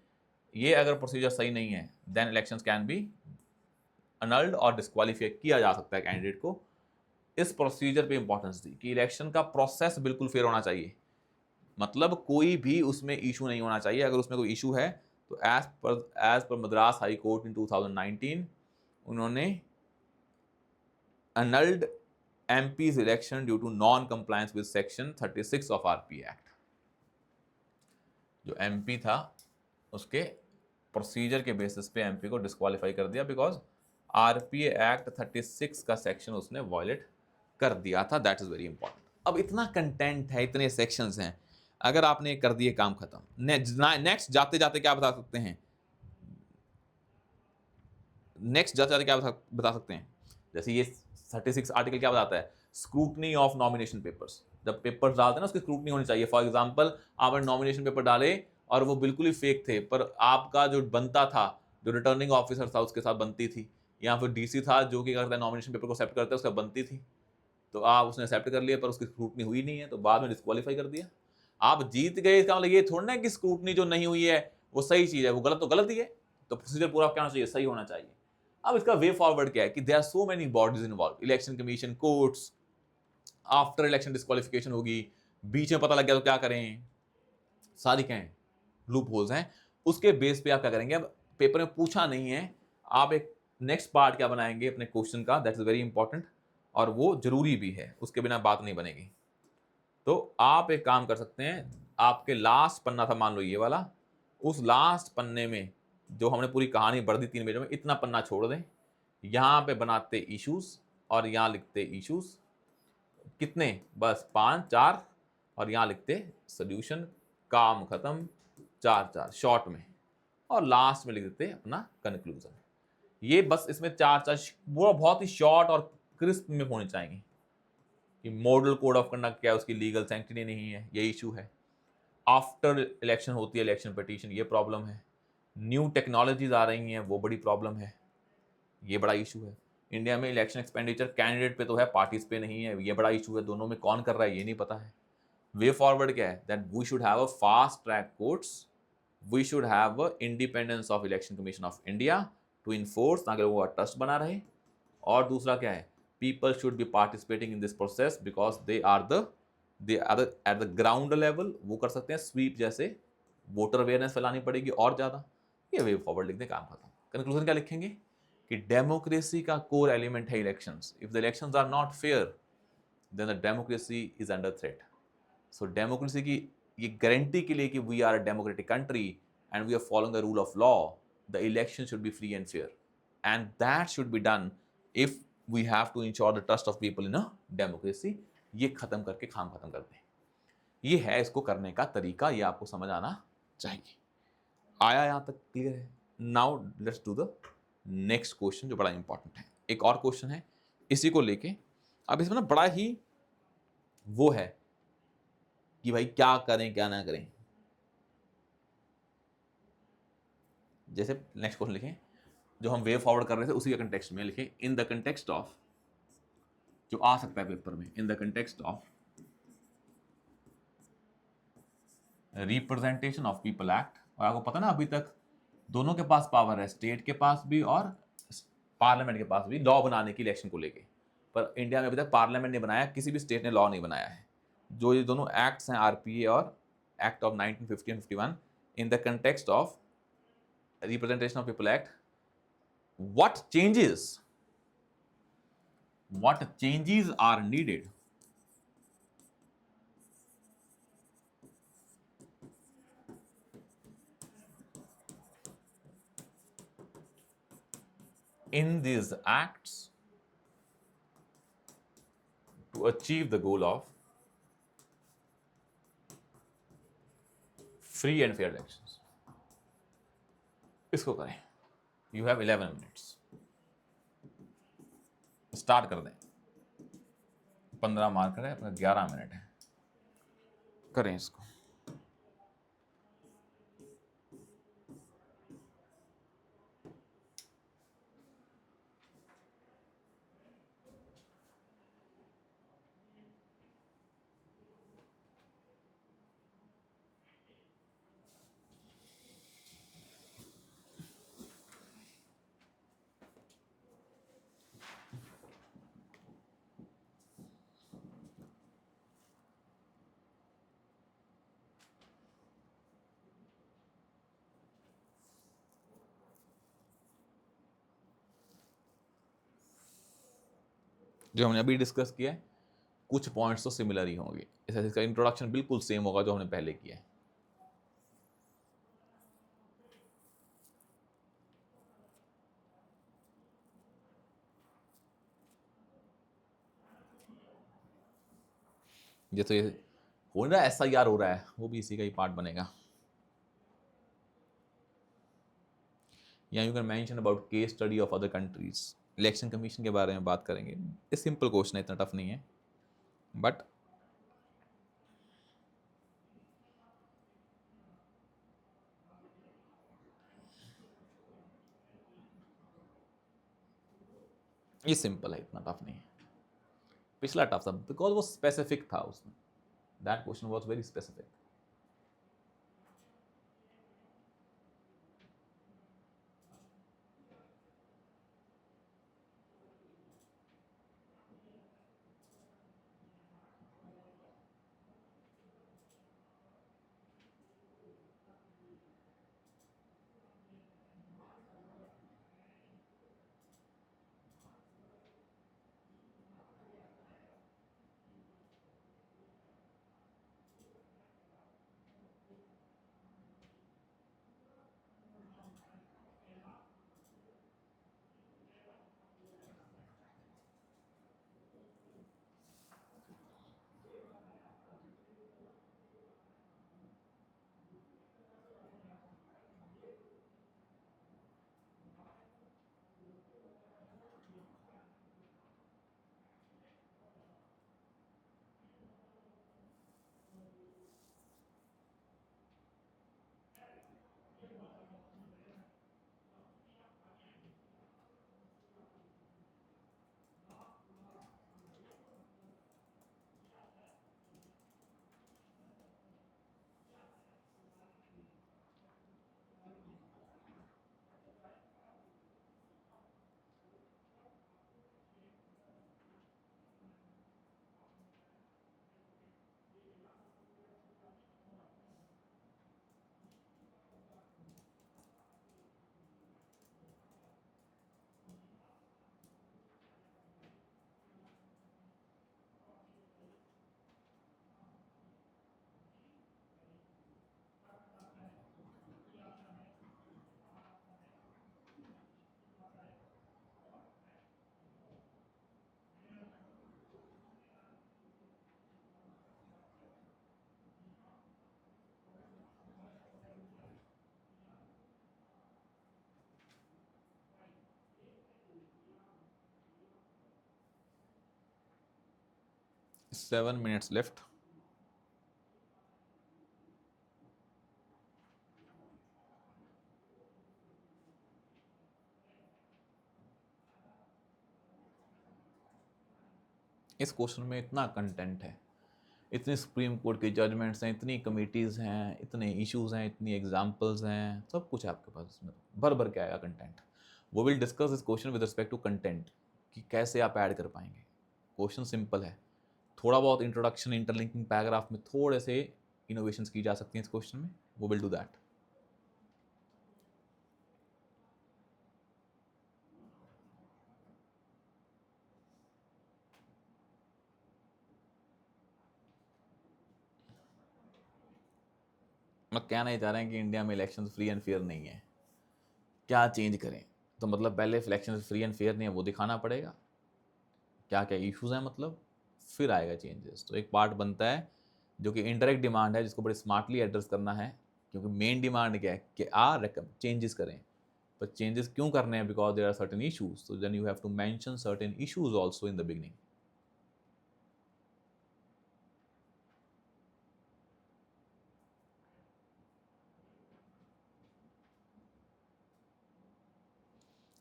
ये अगर प्रोसीजर सही नहीं है then elections can be annulled और डिस्क्वालीफाई किया जा सकता है कैंडिडेट को। इस प्रोसीजर पे इंपॉर्टेंस दी कि इलेक्शन का प्रोसेस बिल्कुल फेयर होना चाहिए। मतलब कोई भी उसमें इशू नहीं होना चाहिए। अगर उसमें कोई इशू है तो as per Madras high court इन 2019 उन्होंने annulled MP's election due to non-compliance with section 36 of RP Act। जो MP था उसके प्रोसीजर के बेसिस पे MP को डिस्क्वालीफाई कर दिया बिकॉज RPA एक्ट 36 का सेक्शन उसने वायलेट कर दिया था। That is very important. अब इतना कंटेंट है, इतने सेक्शंस हैं, अगर आपने कर दिए काम खत्म। नेक्स्ट जाते जाते क्या बता सकते हैं, नेक्स्ट जाते जाते क्या बता सकते हैं, जैसे ये 36 आर्टिकल क्या बताता है, स्क्रूटनी ऑफ नॉमिनेशन पेपर्स। जब पेपर्स डालते हैं ना उसकी स्क्रूटनी होनी चाहिए। फॉर एग्जांपल आपने नॉमिनेशन पेपर डाले और वो बिल्कुल ही फेक थे, पर आपका जो बनता था, जो रिटर्निंग ऑफिसर था उसके साथ बनती थी, या फिर डीसी था जो कि करता है नॉमिनेशन पेपर को एक्सेप्ट करता है उसका बनती थी, तो आप उसने एक्सेप्ट कर लिया पर उसकी स्क्रूटनी हुई नहीं है तो बाद में डिस्क्वालीफाई कर दिया। आप जीत गए, इसका मतलब ये थोड़ा ना कि स्क्रूटनी जो नहीं हुई है वो सही चीज है, वो गलत तो गलत ही है। तो प्रोसीजर पूरा क्या होना चाहिए, सही होना चाहिए। अब इसका वे फॉरवर्ड क्या है कि there are so many bodies involve, election commission, courts, after election disqualification होगी, बीच में पता लग गया तो क्या करें, सारी क्या है लूप होल्स हैं। उसके बेस पे आप क्या करेंगे, अब पेपर में पूछा नहीं है, आप एक नेक्स्ट पार्ट क्या बनाएंगे अपने क्वेश्चन का, दैट इज वेरी इंपॉर्टेंट और वो जरूरी भी है, उसके बिना बात नहीं बनेगी। तो आप एक काम कर सकते हैं, आपके लास्ट पन्ना था मान लो ये वाला, उस लास्ट पन्ने में जो हमने पूरी कहानी बढ़ दी 3 पेजों में, इतना पन्ना छोड़ दें, यहां पे बनाते इश्यूज और यहां लिखते इश्यूज, कितने, बस 5 4, और यहां लिखते सोल्यूशन, काम खत्म, 4 4 शॉर्ट में, और लास्ट में लिख देते अपना कंक्लूजन। ये बस इसमें 4 4 वो बहुत ही शॉर्ट और क्रिस्प में होनी चाहिए कि मॉडल कोड ऑफ कंडक्ट क्या है, उसकी लीगल सैंक्टिटी नहीं है, ये इशू है। आफ्टर इलेक्शन होती है इलेक्शन पिटीशन, ये प्रॉब्लम है। न्यू टेक्नोलॉजीज आ रही हैं, वो बड़ी प्रॉब्लम है, ये बड़ा इशू है। इंडिया में इलेक्शन एक्सपेंडिचर कैंडिडेट पे तो है, पार्टीज पे नहीं है, ये बड़ा इशू है। दोनों में कौन कर रहा है ये नहीं पता है। वे फॉरवर्ड क्या है, that we should have a fast track courts, we should have independence of election commission of India to enforce, ताकि वो ट्रस्ट बना रहे। और दूसरा क्या है, people should be participating in this process because they are at the ground level, वो कर सकते हैं स्वीप जैसे, वोटर अवेयरनेस फैलानी पड़ेगी और ज़्यादा। ये वे फॉरवर्ड लिखते काम खत्म। कंक्लूजन क्या लिखेंगे कि डेमोक्रेसी का कोर एलिमेंट है elections. If the elections are not fair then the democracy is under threat. So democracy की ये गारंटी के लिए कि we are a democratic country and we are following the rule of law, the election should be free and fair, and that should be done if we have to ensure the trust of people in a democracy. ये खत्म करके काम खत्म कर दें, ये है इसको करने का तरीका, ये आपको समझ आना चाहिए। आया यहां तक क्लियर है? Now let's do the next question जो बड़ा इंपॉर्टेंट है। एक और क्वेश्चन है इसी को लेके, अब इसमें ना बड़ा ही वो है कि भाई क्या करें क्या ना करें। जैसे नेक्स्ट क्वेश्चन लिखें, जो हम वे फॉरवर्ड कर रहे थे उसी के कंटेक्स्ट में लिखें, इन द कंटेक्स्ट ऑफ, जो आ सकता है पेपर में, in the context of representation of people act. और आपको पता ना अभी तक दोनों के पास पावर है, स्टेट के पास भी और पार्लियामेंट के पास भी, लॉ बनाने की इलेक्शन को लेके। पर इंडिया में अभी तक पार्लियामेंट ने बनाया, किसी भी स्टेट ने लॉ नहीं बनाया है। जो ये दोनों एक्ट्स हैं, आरपीए और act of 1950 and 51, in the context of representation of people act, what changes are needed in these acts to achieve the goal of free and fair elections। इसको करें। You have 11 minutes, स्टार्ट कर दें। 15 marker है, अपना 11 minute है, करें इसको। जो हमने अभी डिस्कस किया है कुछ पॉइंट्स तो सिमिलर ही होंगे, इसका इंट्रोडक्शन बिल्कुल सेम होगा जो हमने पहले किया है। जैसे हो रहा है SIR हो रहा है, वो भी इसी का ही पार्ट बनेगा। या you can mention about case study of other countries, election commission के बारे में बात करेंगे। ये सिंपल क्वेश्चन है, इतना टफ नहीं है, बट ये सिंपल है, इतना टफ नहीं है। पिछला टफ था बिकॉज वो स्पेसिफिक था, उसमें that question was very specific. Seven minutes left. इस क्वेश्चन में इतना कंटेंट है, इतने सुप्रीम कोर्ट के जजमेंट्स हैं, इतनी कमिटीज़ हैं, इतने इश्यूज हैं, इतनी एग्जांपल्स हैं, सब कुछ है आपके पास इसमें, भर भर के आएगा कंटेंट। वो will discuss this question with respect to content कि कैसे आप ऐड कर पाएंगे। क्वेश्चन सिंपल है, थोड़ा बहुत इंट्रोडक्शन, इंटरलिंकिंग पैराग्राफ में थोड़े से इनोवेशंस की जा सकती हैं इस क्वेश्चन में, वो विल डू दैट। मतलब कहना ही चाह रहे हैं कि इंडिया में इलेक्शन फ्री एंड फेयर नहीं है, क्या चेंज करें? तो मतलब पहले इलेक्शन फ्री एंड फेयर नहीं है वो दिखाना पड़ेगा, क्या क्या इश्यूज हैं, मतलब फिर आएगा चेंजेस। तो एक पार्ट बनता है जो कि इनडायरेक्ट डिमांड है, जिसको बड़े स्मार्टली एड्रेस करना है, क्योंकि मेन डिमांड क्या है कि चेंजेस करें। पर चेंजेस क्यों करने हैं? Because there are certain issues, so then you have to mention certain issues also in the beginning.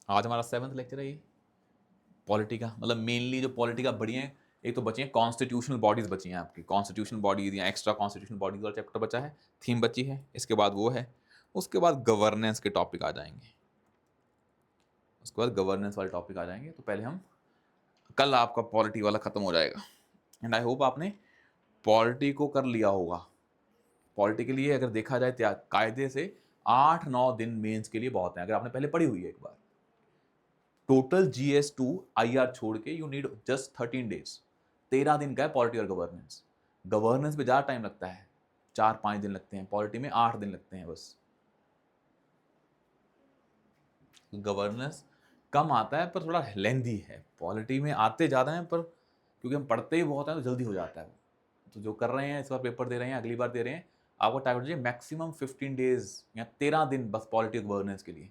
आज हमारा 7th लेक्चर है ये पॉलिटी का। मतलब मेनली जो पॉलिटी का बढ़िया है, एक तो बचे हैं कॉन्स्टिट्यूशनल बॉडीज बची हैं आपकी, कॉन्स्टिट्यूशनल बॉडीज या एक्स्ट्रा कॉन्स्टिट्यूशनल बॉडीज वाला चैप्टर बचा है, थीम बची है, इसके बाद वो है, उसके बाद गवर्नेंस के टॉपिक आ जाएंगे, उसके बाद गवर्नेंस वाले टॉपिक आ जाएंगे। तो पहले हम, कल आपका पॉलिटी वाला खत्म हो जाएगा, एंड आई होप आपने पॉलिटी को कर लिया होगा। पॉलिटी के लिए अगर देखा जाए कायदे से 8-9 दिन मेंस के लिए बहुत है, अगर आपने पहले पढ़ी हुई है एक बार। टोटल GS2 IR छोड़ के यू नीड जस्ट 13 days। 13 दिन का है पॉलिटी और गवर्नेंस। गवर्नेंस पे ज़्यादा टाइम लगता है, 4-5 दिन लगते हैं, पॉलिटी में 8 दिन लगते हैं बस। गवर्नेंस कम आता है पर थोड़ा लेंदी है, पॉलिटी में आते ज़्यादा हैं पर क्योंकि हम पढ़ते ही बहुत हैं तो जल्दी हो जाता है। तो जो कर रहे हैं इस बार पेपर दे रहे हैं, अगली बार दे रहे हैं, आपको टारगेट चाहिए मैक्सिमम 15 days या 13 दिन बस पॉलिटी गवर्नेंस के लिए।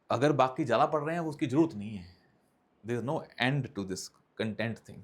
अगर बाकी ज़्यादा पढ़ रहे हैं उसकी जरूरत नहीं है। There is no end to this content thing.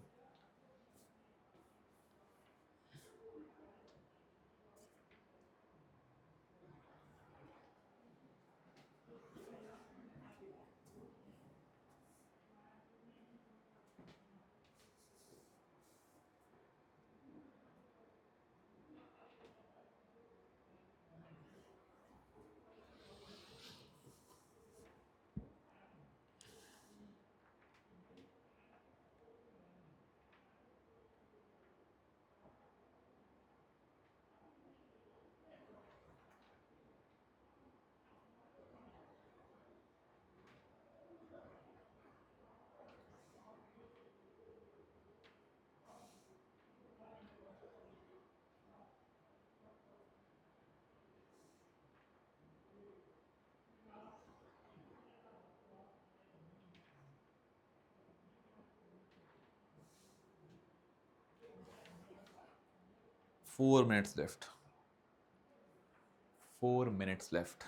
4 minutes left, 4 minutes left।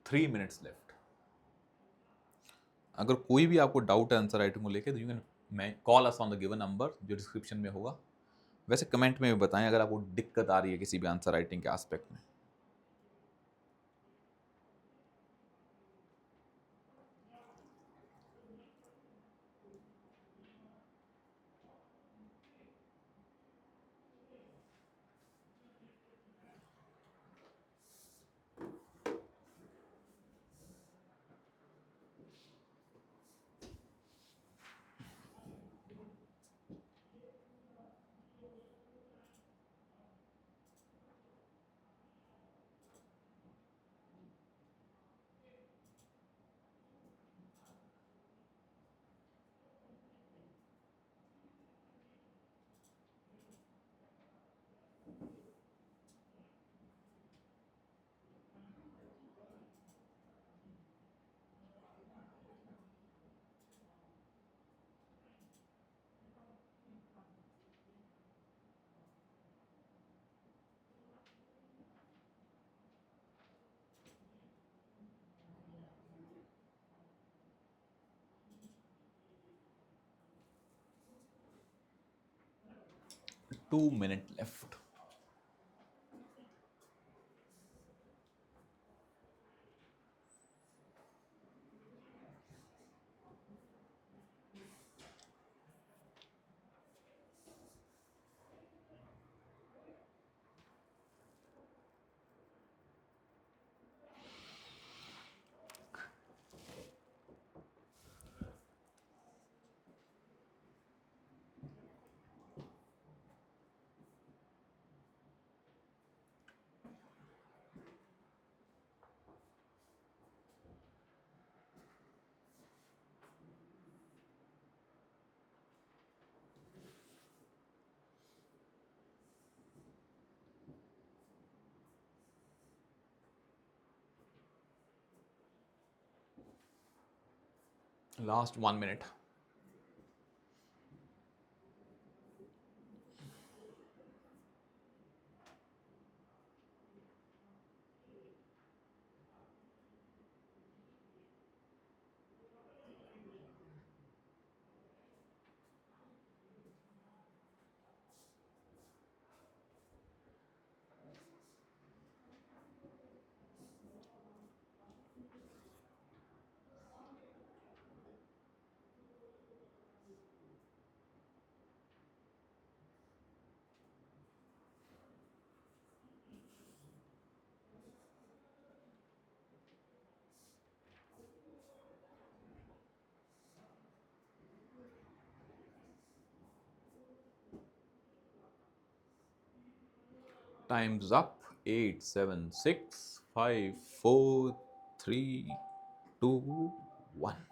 Three minutes left. अगर कोई भी आपको डाउट है आंसर राइटिंग को लेके तो यू कैन मैं call us on the given number जो डिस्क्रिप्शन में होगा। वैसे कमेंट में भी बताएं अगर आपको दिक्कत आ रही है किसी भी आंसर राइटिंग के एस्पेक्ट में। To minute left. Last 1 minute। Times up. 8 7 6 5 4 3 2 1.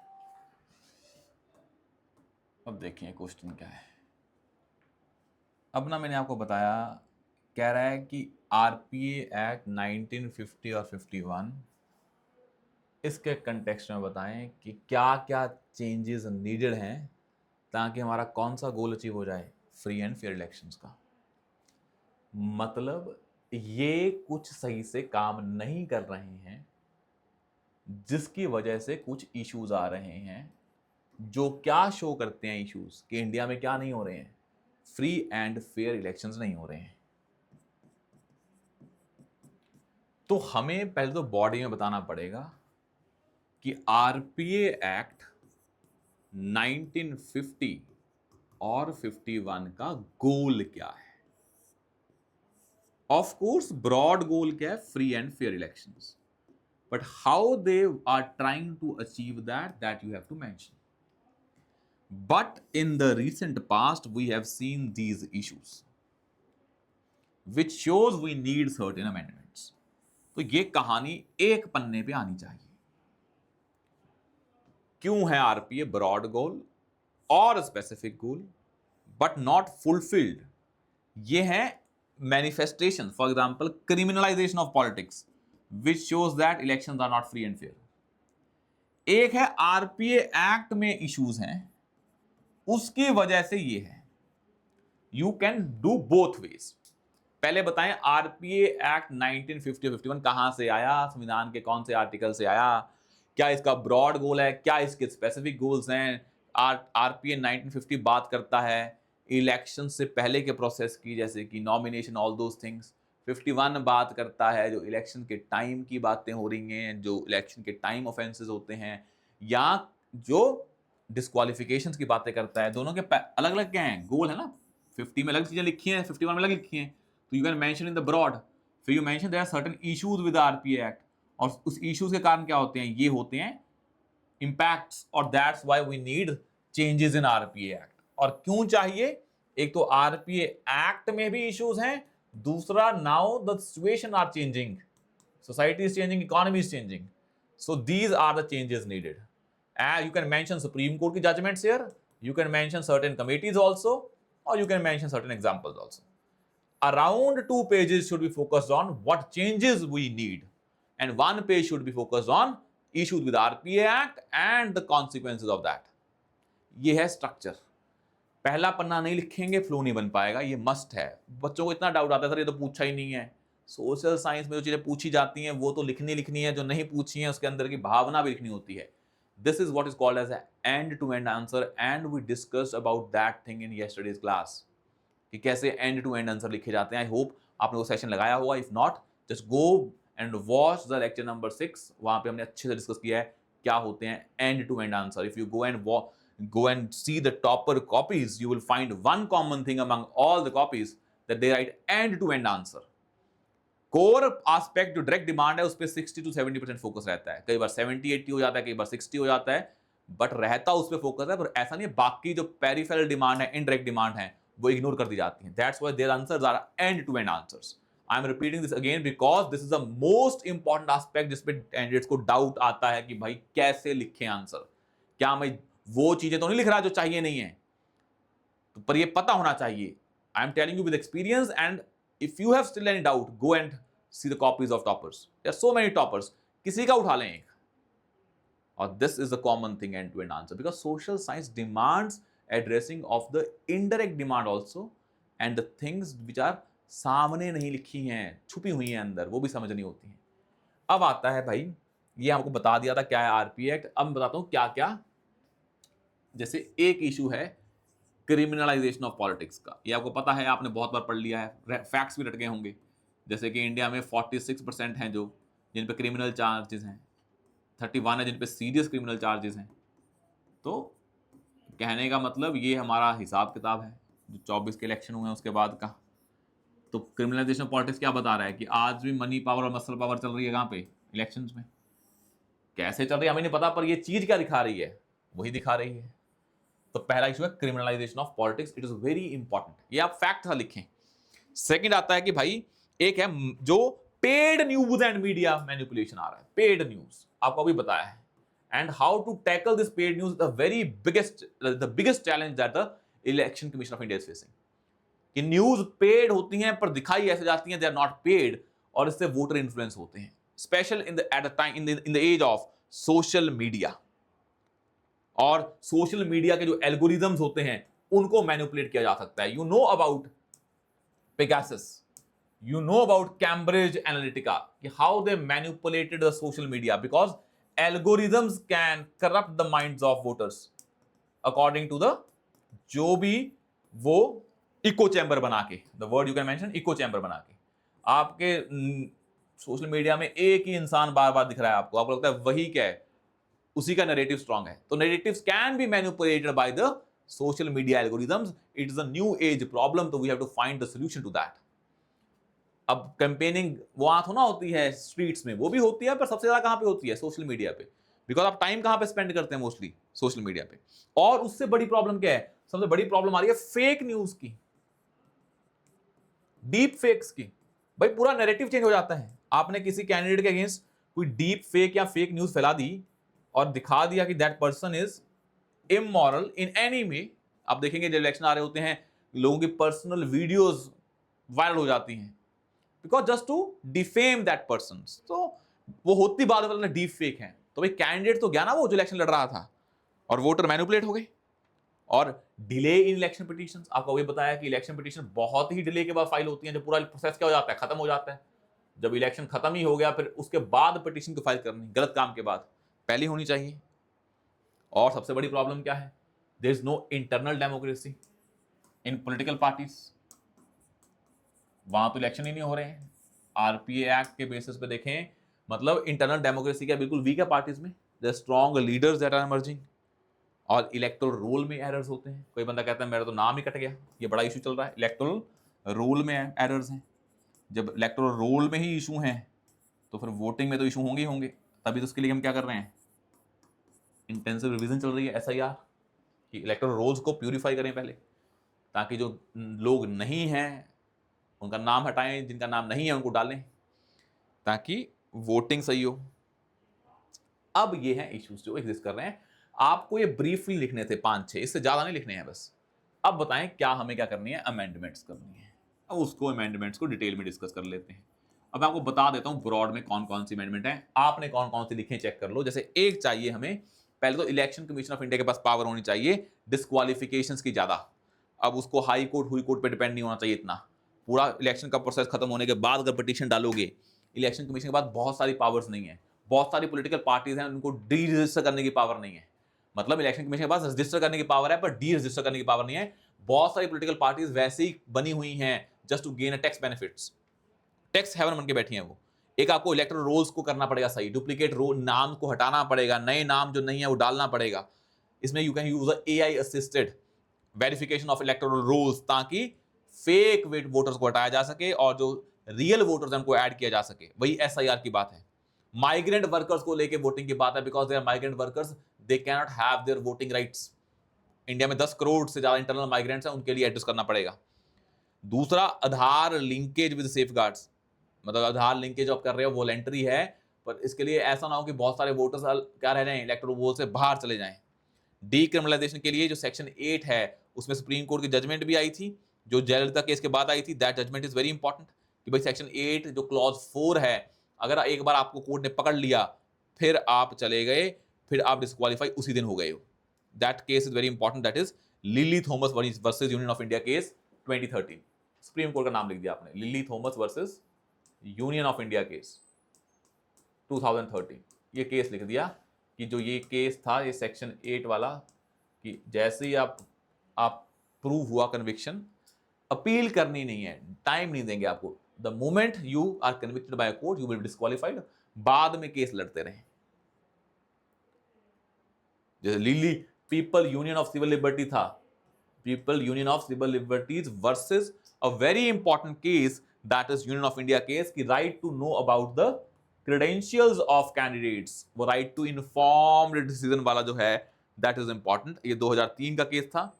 अब देखिए क्वेश्चन क्या है. अब ना मैंने आपको बताया, कह रहा है कि आरपीए एक्ट 1950 और 51, इसके कंटेक्स्ट में बताएं कि क्या क्या चेंजेस नीडेड हैं ताकि हमारा कौन सा गोल अचीव हो जाए, फ्री एंड फेयर इलेक्शंस का. मतलब ये कुछ सही से काम नहीं कर रहे हैं, जिसकी वजह से कुछ इश्यूज आ रहे हैं, जो क्या शो करते हैं इश्यूज कि इंडिया में क्या नहीं हो रहे हैं, फ्री एंड फेयर इलेक्शंस नहीं हो रहे हैं. तो हमें पहले तो बॉडी में बताना पड़ेगा कि आरपीए एक्ट 1950 और 51 का गोल क्या है. ऑफ कोर्स ब्रॉड गोल क्या है, free and fair elections, but how they are trying to achieve that you have to mention. But in the recent past, we have seen these issues, which shows we need certain amendments. तो ये कहानी एक पन्ने पे आनी चाहिए. क्यों है आरपीए ब्रॉड गोल और specific goal but not fulfilled? ये है manifestation, for example criminalisation of politics, which shows that elections are not free and fair. एक है आरपीए एक्ट में इश्यूज हैं, उसकी वजह से ये है. You can do both ways. पहले बताएं आरपीए एक्ट 1950-51 कहां से आया, संविधान के कौन से आर्टिकल से आया, क्या इसका ब्रॉड गोल है, क्या इसके स्पेसिफिक गोल्स हैं. आरपीए 1950 बात करता है इलेक्शन से पहले के प्रोसेस की, जैसे कि नॉमिनेशन, ऑल दोज थिंग्स. 51 बात करता है जो इलेक्शन के टाइम की बातें हो रही हैं, जो इलेक्शन के टाइम ऑफेंसेस होते हैं, या जो डिस्क्वालिफिकेशंस की बातें करता है. दोनों के अलग अलग क्या हैं, गोल है ना. 50 में अलग चीजें लिखी हैं, 51 में अलग लिखी हैं. तो you can mention in the broad, फिर you mention there are certain issues with RPA act, और उस इश्यूज के कारण क्या होते हैं, ये होते हैं इंपैक्ट्स, और that's why we need changes in RPA act. और क्यों चाहिए, एक तो आरपीए एक्ट में भी इश्यूज हैं, दूसरा now the situation are changing, society is changing, economy is changing, so these are the changes needed. You can mention Supreme Court की judgments here, you can mention certain committees also, or you can mention certain examples also. Around 2 pages should be focused on what changes we need, and 1 page should be focused on issues with RPA Act and the consequences of that. ये है structure. पहला पन्ना नहीं लिखेंगे flow नहीं बन पाएगा, ये must है. बच्चों को इतना डाउट आता है सर ये तो पूछा ही नहीं है. सोशल साइंस में जो चीजें पूछी जाती हैं वो तो लिखनी है, जो नहीं पूछी है उसके अंदर की भावना भी लिखनी होती है. This is what is called as an end-to-end answer, and we discussed about that thing in yesterday's class. कि कैसे end-to-end आंसर लिखे जाते हैं. आई होप आपने वो सेशन लगाया होगा. If not, just go and watch the lecture number 6. वहां पे हमने अच्छे से डिस्कस किया है क्या होते हैं end-to-end answer. If you go and see the topper copies, you will find one common thing among all the copies, that they write end-to-end answer. Core aspect जो डायरेक्ट डिमांड है उस पर 60 to 70% फोकस रहता है. कई बार 70-80 हो जाता है, कई बार 60 हो जाता है, बट रहता उस पर फोकस है. पर ऐसा नहीं है, बाकी जो पेरिफेरल डिमांड है, इनडायरेक्ट डिमांड है, वो इग्नोर कर दी जाती है. That's why their answers are end to end answers. I am repeating this again because this is the most important aspect जिसपे कैंडिडेट्स को डाउट आता है कि भाई कैसे लिखें आंसर. क्या मैं वो चीजें तो नहीं लिख रहा जो चाहिए नहीं है, तो पर ये पता होना चाहिए. I am telling you with experience, and if you have still any doubt, go and see the copies of toppers. There are so many toppers. किसी का उठा लें एक. और this is the common thing end to end answer, because social science demands addressing of the indirect demand also, and the things which are सामने नहीं लिखी हैं, छुपी हुई हैं अंदर, वो भी समझनी होती हैं. अब आता है भाई, ये हमको बता दिया था क्या है आरपीए एक्ट. अब मैं बताता हूं क्या क्या. जैसे एक इशू है क्रिमिनलाइजेशन ऑफ पॉलिटिक्स का. ये आपको पता है, आपने बहुत बार पढ़ लिया है, फैक्ट्स भी रट गए होंगे. जैसे कि इंडिया में 46% हैं जो जिन पे क्रिमिनल चार्जेस हैं, 31 है जिन पे सीरियस क्रिमिनल चार्जेस हैं. तो कहने का मतलब ये हमारा हिसाब किताब है जो 24 के इलेक्शन हुए हैं उसके बाद का. तो क्रिमिनलाइजेशन ऑफ पॉलिटिक्स क्या बता रहा है कि आज भी मनी पावर और मसल पावर चल रही है कहाँ पे, इलेक्शंस में. कैसे चल रही है हमें नहीं पता, पर ये चीज क्या दिखा रही है वही दिखा रही है. तो पहला इशू है criminalisation of politics. It is very important, ये आप फैक्ट था लिखें. सेकेंड आता है कि भाई एक है जो paid news and media manipulation आ रहा है, पेड न्यूज आपको अभी बताया है, and how to tackle this paid news, the biggest challenge that the election commission of India is facing. कि न्यूज पेड होती हैं पर दिखाई ऐसे जाती हैं दे आर नॉट पेड, और इससे वोटर इन्फ्लुएंस होते हैं, special in the at the time in the age of social media. और सोशल मीडिया के जो एल्गोरिदम्स होते हैं उनको मैनिपुलेट किया जा सकता है। You know about Pegasus, you know about Cambridge Analytica, how they manipulated the social media, because algorithms can corrupt the minds of voters according to the जो भी वो इको चैम्बर बना के, the word you can mention echo chamber बना के आपके social media में एक ही इंसान बार बार दिख रहा है आपको लगता है वही क्या है, उसी का नैरेटिव स्ट्रांग है। तो narratives can be manipulated by the social media algorithms. It is a new age problem, तो we have to find the solution to that. अब कैंपेनिंग वहां थोड़ा होती है स्ट्रीट्स में, वो भी होती है, पर सबसे ज्यादा कहां पे होती है, सोशल मीडिया पे। बिकॉज आप टाइम कहां पे स्पेंड करते हैं, मोस्टली सोशल मीडिया पे। और उससे बड़ी प्रॉब्लम क्या है, सबसे बड़ी प्रॉब्लम आ रही है फेक न्यूज की, डीप फेक्स की। भाई पूरा नैरेटिव चेंज हो जाता है। आपने किसी कैंडिडेट के अगेंस्ट कोई डीप फेक या फेक न्यूज फैला दी और दिखा दिया कि that person is immoral in any way. आप देखेंगे जब इलेक्शन आ रहे होते हैं, लोगों की पर्सनल वीडियोस वायरल हो जाती हैं, because just to defame that person. तो वो होती बात है डीप फेक है, तो भाई कैंडिडेट तो गया ना वो जो इलेक्शन लड़ रहा था, और वोटर मैनिपुलेट हो गए। और डिले इन इलेक्शन पिटीशंस, आपको वही बताया कि इलेक्शन पिटीशन बहुत ही डिले के बाद फाइल होती है, जब पूरा प्रोसेस क्या हो जाता है, खत्म हो जाता है। जब इलेक्शन खत्म ही हो गया, फिर उसके बाद पिटीशन को फाइल करनी, गलत काम के बाद, पहले होनी चाहिए। और सबसे बड़ी प्रॉब्लम क्या है, there is no internal democracy in political parties. वहां तो इलेक्शन ही नहीं हो रहे हैं। आरपीए एक्ट के बेसिस पे देखें, मतलब इंटरनल डेमोक्रेसी क्या बिल्कुल वीक है पार्टीज में। The strong leaders that are emerging, और इलेक्टोरल रोल में एरर्स होते हैं। कोई बंदा कहता है मेरा तो नाम ही कट गया, ये बड़ा इशू चल रहा है, इलेक्टोरल रोल में एरर्स हैं। जब इलेक्टोरल रोल में ही इशू हैं, तो फिर वोटिंग में तो इशू होंगे ही होंगे। तभी तो उसके लिए हम क्या कर रहे हैं, इंटेंसिव रिवीजन चल रही है एसआईआर, कि इलेक्टोरल रोल्स को प्यूरिफाई करें पहले, ताकि जो लोग नहीं हैं उनका नाम हटाएं, जिनका नाम नहीं है उनको डालें, ताकि वोटिंग सही हो। अब ये हैं इश्यूज जो एग्जिस्ट कर रहे हैं। आपको ये ब्रीफली लिखने थे 5-6, इससे ज्यादा नहीं लिखने हैं बस। अब बताएं क्या हमें क्या करनी है, अमेंडमेंट्स करनी है। अब उसको अमेंडमेंट्स को डिटेल में डिस्कस कर लेते हैं। अब मैं आपको बता देता हूं ब्रॉड में कौन कौन सी अमेंडमेंट है, आपने कौन कौन सी लिखे चेक कर लो। जैसे एक चाहिए हमें, पहले तो इलेक्शन कमीशन ऑफ इंडिया के पास पावर होनी चाहिए डिस्क्वालिफिकेशंस की ज्यादा। अब उसको हाई कोर्ट हुई कोर्ट पे डिपेंड नहीं होना चाहिए इतना। पूरा इलेक्शन का प्रोसेस खत्म होने के बाद अगर पिटीशन डालोगे, इलेक्शन कमीशन के पास बहुत सारी पावर्स नहीं है। बहुत सारी पॉलिटिकल पार्टीज हैं, उनको डी रजिस्टर करने की पावर नहीं है। मतलब इलेक्शन कमीशन के पास रजिस्टर करने की पावर है, पर डी रजिस्टर करने की पावर नहीं है। बहुत सारी पॉलिटिकल पार्टीज वैसे ही बनी हुई हैं just to gain a tax benefits, tax haven बन के बैठी हैं वो। एक आपको इलेक्टोरल रोल्स को करना पड़ेगा सही, डुप्लीकेट रोल नाम को हटाना पड़ेगा, नए नाम जो नहीं है वो डालना पड़ेगा। इसमें you can use AI assisted verification of electoral rolls, ताकि फेक वोटर्स को हटाया जा सके और जो रियल वोटर्स हैं उनको ऐड किया जा सके। वही एसआईआर की बात है। माइग्रेंट वर्कर्स को लेके वोटिंग की बात है, because they are migrant workers, they can not have their voting rights. India में 10 करोड़ से ज्यादा इंटरनल माइग्रेंट्स हैं, उनके लिए एडजस्ट करना पड़ेगा। दूसरा, आधार लिंकेज विद सेफगार्ड्स, मतलब आधार लिंकेज आप कर रहे हो वॉलेंटरी है, पर इसके लिए ऐसा ना हो कि बहुत सारे वोटर्स क्या रह जाएं, इलेक्टोरल रोल से बाहर चले जाएं। डीक्रिमिनलाइजेशन के लिए जो सेक्शन 8 है, उसमें सुप्रीम कोर्ट की जजमेंट भी आई थी, जो जयललिता केस के बाद आई थी। That judgement is very important कि भाई सेक्शन 8 जो क्लॉज 4 है, अगर एक बार आपको कोर्ट ने पकड़ लिया, फिर आप चले गए, फिर आप डिस्क्वालीफाई उसी दिन हो गए हो। That case is very important, that is lily Thomas versus union of India case 2013। Supreme court का नाम लिख दिया आपने, lily Thomas versus union of India case 2013। ये केस लिख दिया कि जो ये केस था, ये सेक्शन 8 वाला, कि जैसे ही आप प्रूव हुआ कन्विक्शन, अपील करनी नहीं है, टाइम नहीं देंगे आपको। The moment you are convicted by court you will be disqualified. बाद में केस लड़ते रहे। जैसे लिली people union of civil liberty था, people union of civil liberties versus a very important case that is union of India case, की right to know about the credentials of candidates, वो right to informed decision वाला जो है, that is important. ये 2003 का case था।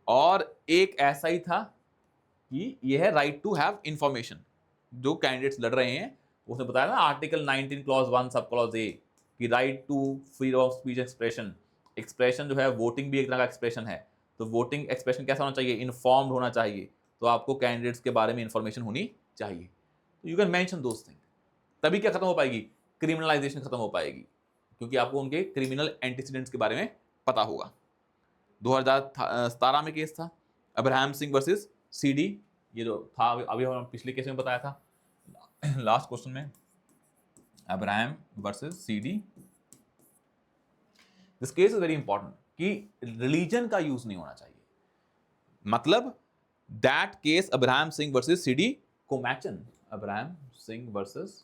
और एक ऐसा ही था कि ये है राइट टू हैव इंफॉर्मेशन, जो कैंडिडेट्स लड़ रहे हैं, उसने बताया ना आर्टिकल 19 क्लॉज 1 सब क्लॉज ए कि right to freedom of speech expression. Expression जो है, वोटिंग भी एक तरह का एक्सप्रेशन है, तो वोटिंग एक्सप्रेशन कैसा होना चाहिए, इन्फॉर्म्ड होना चाहिए, तो आपको कैंडिडेट्स के बारे में इंफॉर्मेशन होनी चाहिए। तो you can mention those thing, तभी क्या खत्म हो पाएगी, क्रिमिनलाइजेशन खत्म हो पाएगी, क्योंकि आपको उनके क्रिमिनल एंटीसीडेंट्स के बारे में पता होगा। 2017 में केस था अब्राहम सिंह वर्सेस सीडी, ये जो था अभी हम पिछले केस में बताया था लास्ट क्वेश्चन में, Abraham versus C D. This case is very important कि रिलीजन का यूज नहीं होना चाहिए, मतलब that case Abraham Singh versus C D Commachen, Abraham Singh versus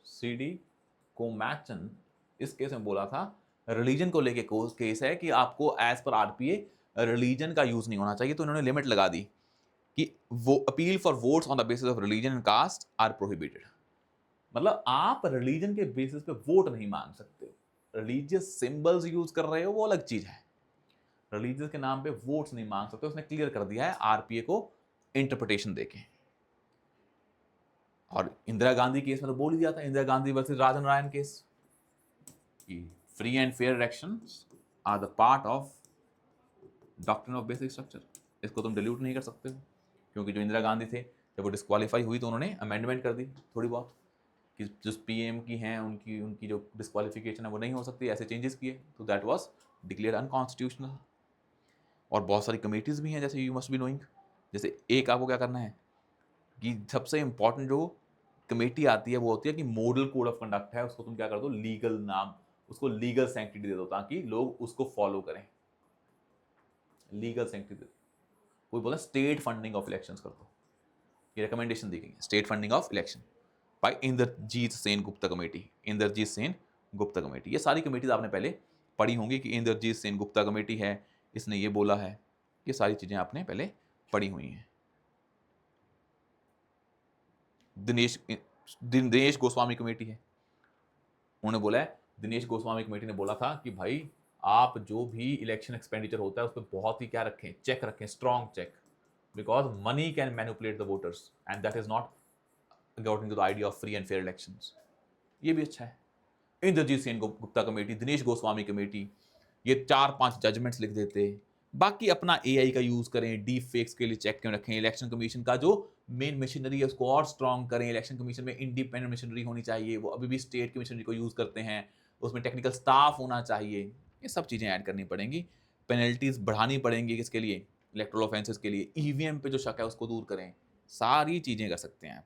C D Commachen, इस केस में बोला था रिलीजन को लेके केस है कि आपको एज पर आरपीए रिलीजन का यूज नहीं होना चाहिए, तो इन्होंने लिमिट लगा दी कि वो appeal for votes on the basis of religion and caste are prohibited. मतलब आप रिलीजन के बेसिस पे वोट नहीं मांग सकते, रिलीजियस सिंबल्स यूज कर रहे हो वो अलग चीज है, रिलीजियस के नाम पे वोट्स नहीं मांग सकते, उसने क्लियर कर दिया है आरपीए को इंटरप्रिटेशन देके। और इंदिरा गांधी केस में तो बोल ही दिया था, इंदिरा गांधी वर्सेस राजन नारायण केस, कि free and fair elections are the part of doctrine of basic structure, इसको तुम डिल्यूट नहीं कर सकते हो, क्योंकि जो इंदिरा गांधी थे जब वो डिस्क्वालीफाई हुई तो उन्होंने अमेंडमेंट कर दी थोड़ी बहुत कि जो पीएम की हैं उनकी उनकी जो डिस्क्वालिफिकेशन है वो नहीं हो सकती, ऐसे चेंजेस किए, तो दैट वाज डिक्लेयर अनकॉन्स्टिट्यूशनल। और बहुत सारी कमेटीज़ भी हैं, जैसे यू मस्ट बी नोइंग, जैसे एक आपको क्या करना है कि सबसे इंपॉर्टेंट जो कमेटी आती है वो होती है कि मॉडल कोड ऑफ कंडक्ट है, उसको तुम क्या कर दो, लीगल नाम, उसको लीगल सैंक्टिटी दे दो ताकि लोग उसको फॉलो करें, लीगल सैंक्टिटी। कोई बोला स्टेट फंडिंग ऑफ इलेक्शंस कर दो, ये रिकमेंडेशन दी गई है, state funding of election by Indrajit Sen Gupta committee, Indrajit Sen Gupta committee. ये सारी कमेटीज आपने पहले पढ़ी होंगी कि इंद्रजीत सेन गुप्ता कमेटी है, इसने ये बोला है, ये सारी चीजें आपने पहले पढ़ी हुई हैं। दिनेश गोस्वामी कमेटी है, उन्होंने बोला है, दिनेश गोस्वामी कमेटी ने बोला था कि भाई आप जो भी इलेक्शन एक्सपेंडिचर होता है उस पर बहुत ही क्या रखें, चेक रखें, strong check, because money can manipulate the voters and that is not according to the idea of free and fair elections. ये भी अच्छा है। इंद्रजीत सेन गुप्ता कमेटी, दिनेश गोस्वामी कमेटी, ये 4-5 जजमेंट्स लिख देते, बाकी अपना एआई का यूज करें, डीप फेक्स के लिए चेक क्यों रखें, इलेक्शन कमीशन का जो मेन मशीनरी है उसको और स्ट्रॉन्ग करें, इलेक्शन कमीशन में इंडिपेंडेंट मशीनरी होनी चाहिए, वो अभी भी स्टेट की मशीनरी को यूज करते हैं, उसमें टेक्निकल स्टाफ होना चाहिए, ये सब चीजें ऐड करनी पड़ेंगी, पेनल्टीज बढ़ानी पड़ेंगी, किसके लिए, इलेक्ट्रल ऑफेंसेस के लिए, ईवीएम पे जो शक है उसको दूर करें, सारी चीजें कर सकते हैं आप।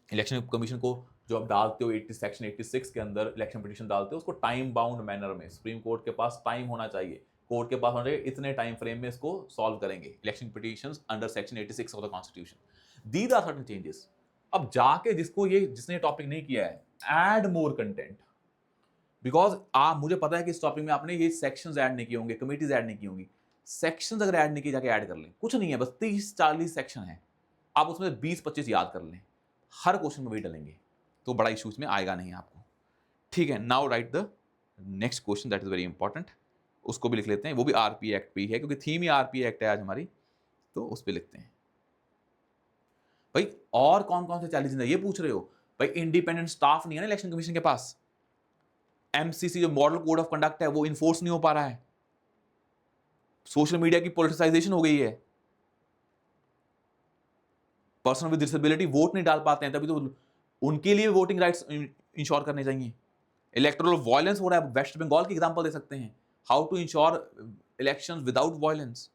इलेक्शन कमीशन को जो आप डालते हो 80 सेक्शन 86 के अंदर इलेक्शन पिटीशन डालते हो, उसको टाइम बाउंड मैनर में, सुप्रीम कोर्ट के पास टाइम होना चाहिए, कोर्ट के पास होना चाहिए, इतने टाइम फ्रेम में इसको सॉल्व करेंगे election petitions under section 86 of the constitution. These are certain changes. अब जाके जिसने टॉपिक नहीं किया है, ऐड मोर कंटेंट, बिकॉज आप, मुझे पता है कि इस टॉपिक में आपने ये सेक्शंस ऐड नहीं किए होंगे, कमिटीज ऐड नहीं की होंगी, सेक्शंस अगर ऐड नहीं किए जाके ऐड कर लें, कुछ नहीं है, बस 30-40 सेक्शन है, आप उसमें 20-25 याद कर लें, हर क्वेश्चन में वही डालेंगे, तो बड़ा इशू इसमें आएगा नहीं आपको। ठीक है, now right the next question that is very important, उसको भी लिख लेते हैं, वो भी आरपीए एक्ट पे ही है, क्योंकि थीम ही आरपीए एक्ट है आज हमारी, तो उस पर लिखते हैं। भाई और कौन कौन से चैलेंजेस है ये पूछ रहे हो, भाई इंडिपेंडेंट स्टाफ नहीं है ना इलेक्शन कमीशन के पास, एमसीसी जो मॉडल कोड ऑफ कंडक्ट है वो इन्फोर्स नहीं हो पा रहा है, सोशल मीडिया की पॉलिटिसाइजेशन हो गई है, पर्सन विद डिसेबिलिटी वोट नहीं डाल पाते हैं, तभी तो उनके लिए वोटिंग राइट्स इंश्योर करने चाहिए, इलेक्टोरल वायलेंस हो रहा है, वेस्ट बंगाल की एग्जांपल दे सकते हैं, how to ensure elections without violence,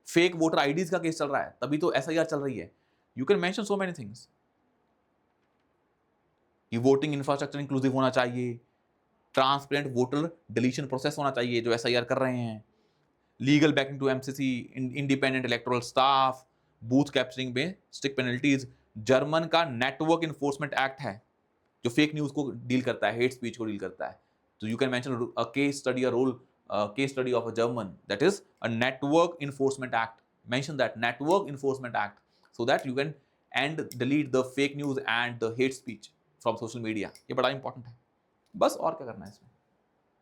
fake voter IDs का केस चल रहा है, तभी तो एसआईआर चल रही है, you can mention so many things, कि वोटिंग इंफ्रास्ट्रक्चर इंक्लूसिव होना चाहिए, ट्रांसपेरेंट वोटर डिलीशन प्रोसेस होना चाहिए जो एसआईआर कर रहे हैं, legal backing to MCC, independent electoral staff, booth capturing में स्ट्रिक्ट पेनल्टीज, जर्मन का नेटवर्क इन्फोर्समेंट एक्ट है जो फेक न्यूज को डील करता है, हेट स्पीच को डील करता है, तो you can mention a case study, a role case study of a German, that is a network enforcement act, mention that network enforcement act, so that you can and delete the fake news and the hate speech from social media, ये बड़ा important है, बस और क्या करना है इसमें,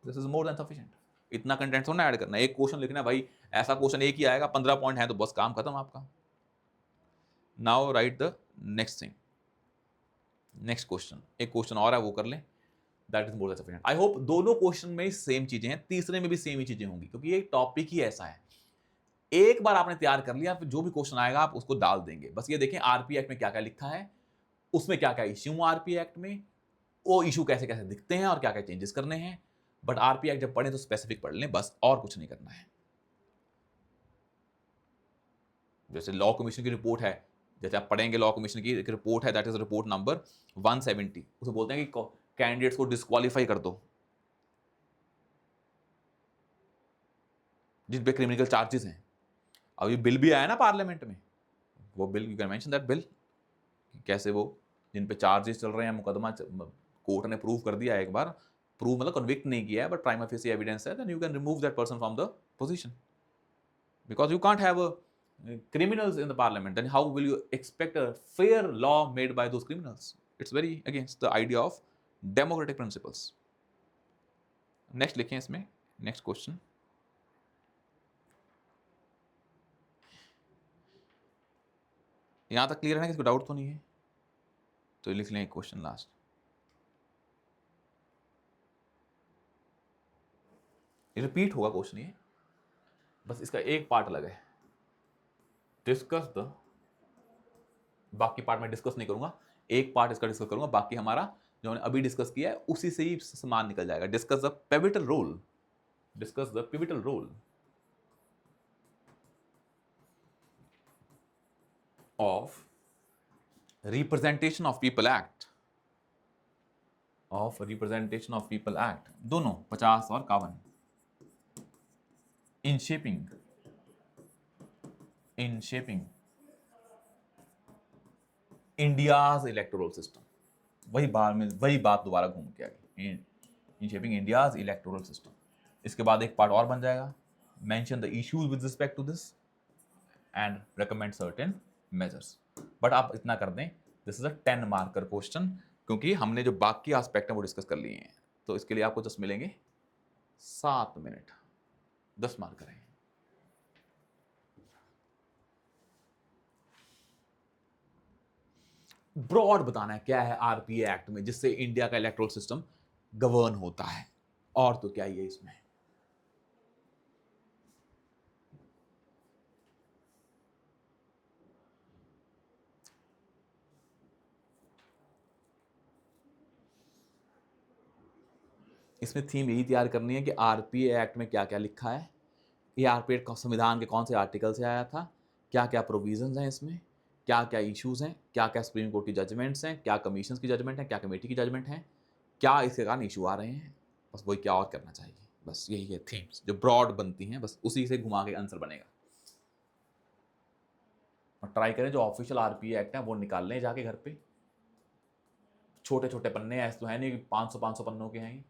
this is more than sufficient, इतना कंटेंट थोड़ा ऐड करना है, एक क्वेश्चन लिखना है भाई, ऐसा क्वेश्चन एक ही आएगा, 15 पॉइंट है तो बस काम खत्म आपका। Now right the next thing, next question, एक क्वेश्चन और है वो कर लें, that is more than sufficient. I hope दोनों क्वेश्चन में सेम चीजें हैं, तीसरे में भी सेम ही चीजें होंगी, क्योंकि ये टॉपिक ही ऐसा है। एक बार आपने तैयार कर लिया, फिर जो भी क्वेश्चन आएगा आप उसको डाल देंगे। बस ये देखें आरपी एक्ट में क्या क्या लिखा है, उसमें क्या क्या इश्यू आरपी एक्ट में, वो इशू कैसे कैसे दिखते हैं और क्या क्या चेंजेस करने हैं। बट आरपी एक्ट जब पढ़ें तो स्पेसिफिक पढ़ लें बस, और कुछ नहीं करना है। जैसे लॉ कमीशन की रिपोर्ट है, जैसे आप पढ़ेंगे लॉ कमीशन की एक रिपोर्ट है, दैट इज रिपोर्ट नंबर 170, उसे बोलते हैं कि कैंडिडेट्स को डिस्क्वालीफाई कर दो जिन पे क्रिमिनल चार्जेस हैं। अभी बिल भी आया ना पार्लियामेंट में, वो bill you can mention that bill, कैसे वो जिन पे चार्जेस चल रहे हैं, मुकदमा कोर्ट ने प्रूव कर दिया है, एक बार प्रूव मतलब कन्विक्ट नहीं किया है बट प्राइमा फेसी एविडेंस है, then you can remove that person from the position, because you can't have criminals in the parliament, then how will you expect a fair law made by those criminals? It's very against the idea of democratic principles. Next लिखें इसमें, next question, यहां तक clear है ना, किसी को doubt तो नहीं है? तो लिख लें एक क्वेश्चन लास्ट, रिपीट होगा क्वेश्चन ये, बस इसका एक पार्ट अलग है, डिस्कस द, बाकी पार्ट में डिस्कस नहीं करूंगा, एक पार्ट इसका डिस्कस करूंगा, बाकी हमारा जो हमने अभी डिस्कस किया है उसी से ही समान निकल जाएगा। Discuss the pivotal role, discuss the pivotal role of representation of people act, of representation of people act, दोनों 50 और 51, in shaping, in shaping India's electoral system, वही बात दोबारा घूम के आ गई, in shaping India's electoral system. इसके बाद एक पार्ट और बन जाएगा, mention the issues with respect to this and recommend certain measures. But आप इतना कर दें, this is a 10 marker question, क्योंकि हमने जो बाकी एस्पेक्ट है वो डिस्कस कर लिए हैं, तो इसके लिए आपको 10 मिलेंगे, 7 मिनट, 10 मार्कर हैं। ब्रॉड बताना है क्या है आरपीए एक्ट में जिससे इंडिया का इलेक्टोरल सिस्टम गवर्न होता है, और तो क्या ही है इसमें। इसमें थीम यही तैयार करनी है कि आरपीए एक्ट में क्या क्या लिखा है, ये आरपीए संविधान के कौन से आर्टिकल से आया था, क्या क्या प्रोविजंस हैं इसमें, क्या क्या इश्यूज हैं, क्या क्या सुप्रीम कोर्ट की जजमेंट्स हैं, क्या कमीशन की जजमेंट है, क्या कमेटी की जजमेंट है, क्या इसके कारण इशू आ रहे हैं, बस वही, क्या और करना चाहिए, बस यही है थीम्स जो ब्रॉड बनती हैं, बस उसी से घुमा के आंसर बनेगा। और ट्राई करें जो ऑफिशियल आरपीए एक्ट है वो निकाल लें जाके घर पे, छोटे छोटे पन्ने ऐसे तो है नहीं कि 500 पन्नों के हैं,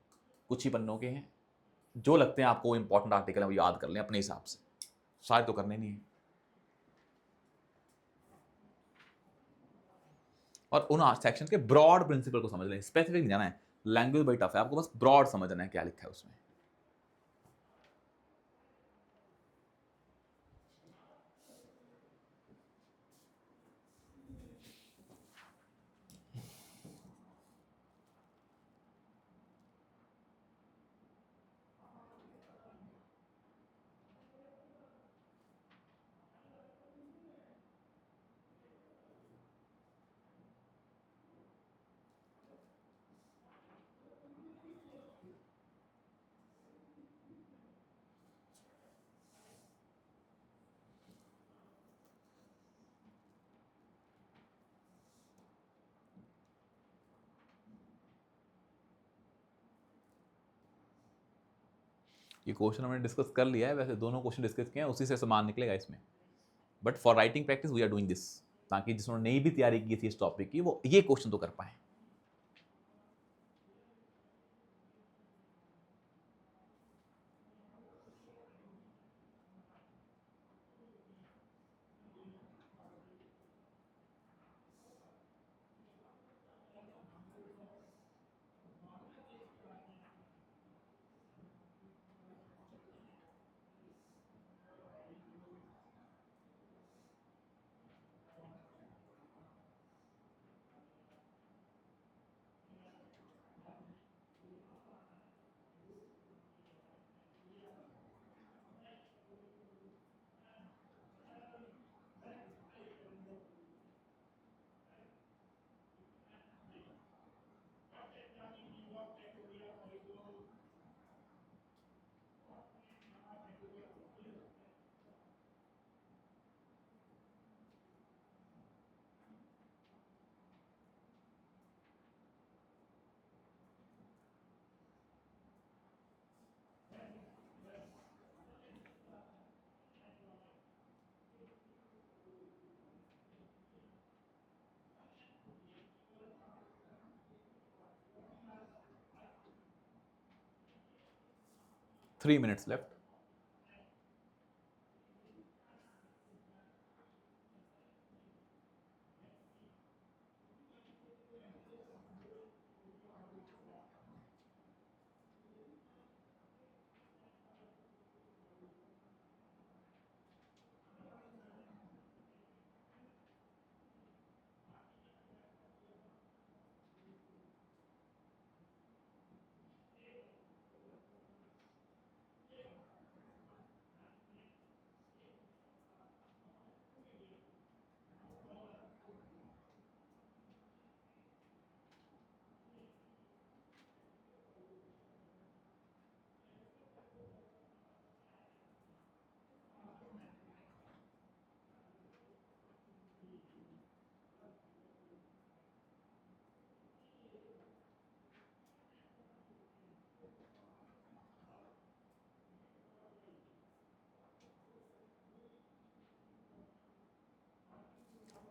कुछ ही पन्नों के हैं, जो लगते हैं आपको इंपॉर्टेंट आर्टिकल है वो याद कर लें अपने हिसाब से, सारे तो करने नहीं है। और उन सेक्शन के ब्रॉड प्रिंसिपल को समझ लें, स्पेसिफिक नहीं जाना है, लैंग्वेज बड़ी टफ है, आपको बस ब्रॉड समझना है क्या लिखा है उसमें। ये क्वेश्चन हमने डिस्कस कर लिया है, वैसे दोनों क्वेश्चन डिस्कस किए हैं, उसी से समान निकलेगा इसमें, but for writing practice we are doing this, ताकि जिसने नहीं भी तैयारी की थी इस टॉपिक की वो ये क्वेश्चन तो कर पाए। 3 minutes left.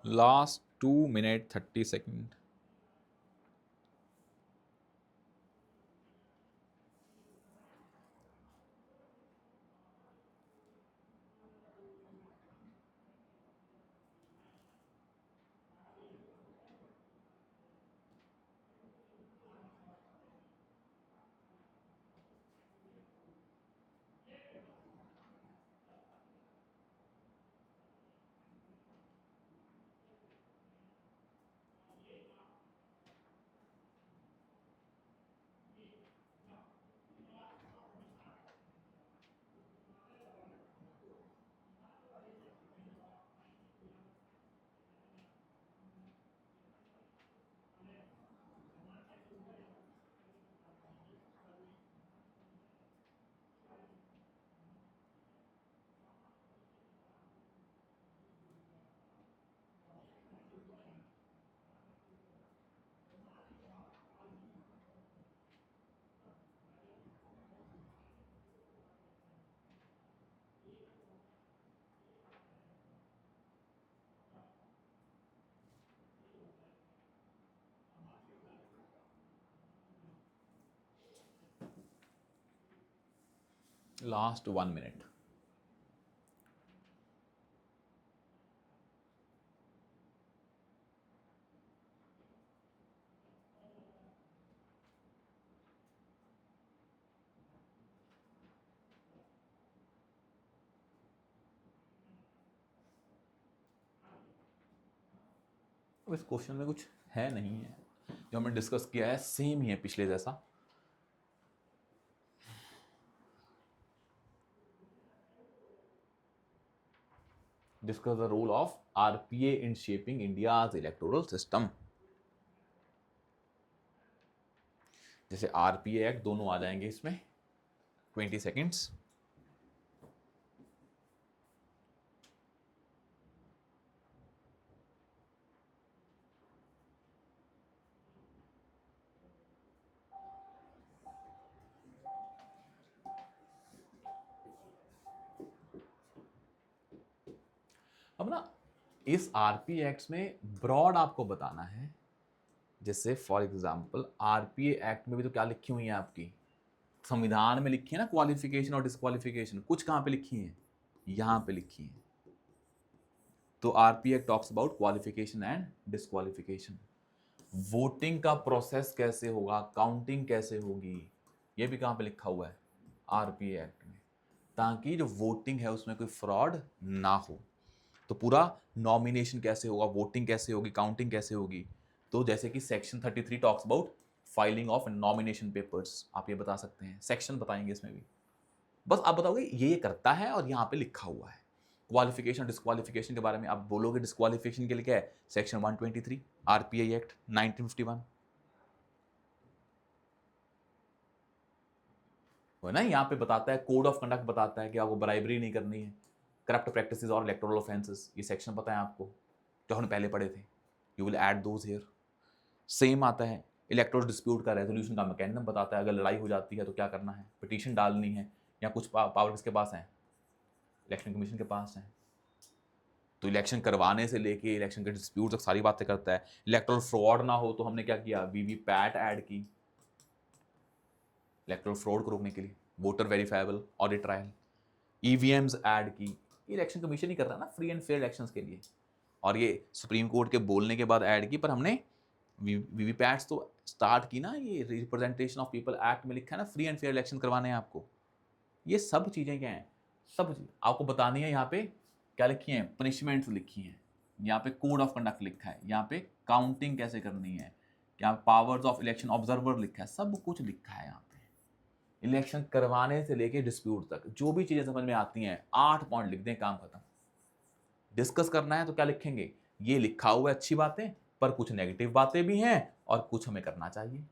Last 2 minutes 30 seconds. Last 1 minute. अब इस क्वेश्चन में कुछ है नहीं है, जो हमने डिस्कस किया है सेम ही है पिछले जैसा. Discuss the role of RPA in shaping India's electoral system. जैसे RPA एक्ट दोनों आ जाएंगे इसमें. 20 seconds. अब ना इस आरपीए एक्ट में ब्रॉड आपको बताना है. जैसे फॉर एग्जांपल आरपीए एक्ट में भी तो क्या लिखी हुई है आपकी, संविधान में लिखी है ना क्वालिफिकेशन और डिस्क्वालिफिकेशन. कुछ कहाँ पे लिखी है, यहाँ पे लिखी है. तो RPA act talks about qualification and disqualification. Voting का प्रोसेस कैसे होगा, काउंटिंग कैसे होगी, ये भी कहाँ पे लिखा हुआ है, आरपीए एक्ट में, ताकि जो वोटिंग है उसमें कोई फ्रॉड ना हो. तो पूरा नॉमिनेशन कैसे होगा, वोटिंग कैसे होगी, काउंटिंग कैसे होगी. तो जैसे कि section 33 talks about filing of nomination papers, आप ये बता सकते हैं. सेक्शन बताएंगे इसमें भी, बस आप बताओगे ये करता है और यहाँ पे लिखा हुआ है. क्वालिफिकेशन डिस्क्वालिफिकेशन के बारे में आप बोलोगे, डिस्क्वालिफिकेशन के लिए क्या है, सेक्शन 123 आरपीआई एक्ट 1951 है ना. यहाँ पे बताता है, कोड ऑफ कंडक्ट बताता है कि आपको ब्राइबरी नहीं करनी है, करप्ट प्रैक्टिसेस और इलेक्टोरल ऑफेंसेस, ये सेक्शन पता है आपको, जो हमने पहले पढ़े थे. You will add those here. Same आता है इलेक्टोरल डिस्प्यूट का रेजोल्यूशन का मैकेनिज्म बताता है. अगर लड़ाई हो जाती है तो क्या करना है, पिटीशन डालनी है, या कुछ पावर किसके पास है, इलेक्शन कमीशन के पास है. तो इलेक्शन करवाने से लेके इलेक्शन के डिस्प्यूट तक सारी बातें करता है. इलेक्टोरल फ्रॉड ना हो तो हमने क्या किया, वीवीपैट ऐड की इलेक्टोरल फ्रॉड को रोकने के लिए. Voter verifiable audit trial, EVMs add की, इलेक्शन कमीशन ही कर रहा है ना फ्री एंड फेयर इलेक्शंस के लिए, और ये सुप्रीम कोर्ट के बोलने के बाद ऐड की, पर हमने वीवीपैट्स तो स्टार्ट की ना, ये रिप्रेजेंटेशन ऑफ पीपल एक्ट में लिखा है ना फ्री एंड फेयर इलेक्शन करवाने हैं आपको। ये सब चीज़ें क्या हैं, सब चीज़ आपको बतानी है। यहाँ पे क्या लिखी हैं, पनिशमेंट्स लिखी हैं, यहाँ पे कोड ऑफ कंडक्ट लिखा है, यहाँ पे काउंटिंग कैसे करनी है, क्या पावर्स ऑफ इलेक्शन ऑब्जर्वर लिखा है, सब कुछ लिखा है यहाँ पे। इलेक्शन करवाने से लेके डिस्प्यूट तक जो भी चीज़ें समझ में आती हैं 8 पॉइंट लिख दें, काम खत्म। डिस्कस करना है तो क्या लिखेंगे, ये लिखा हुआ है अच्छी बातें, पर कुछ नेगेटिव बातें भी हैं और कुछ हमें करना चाहिए।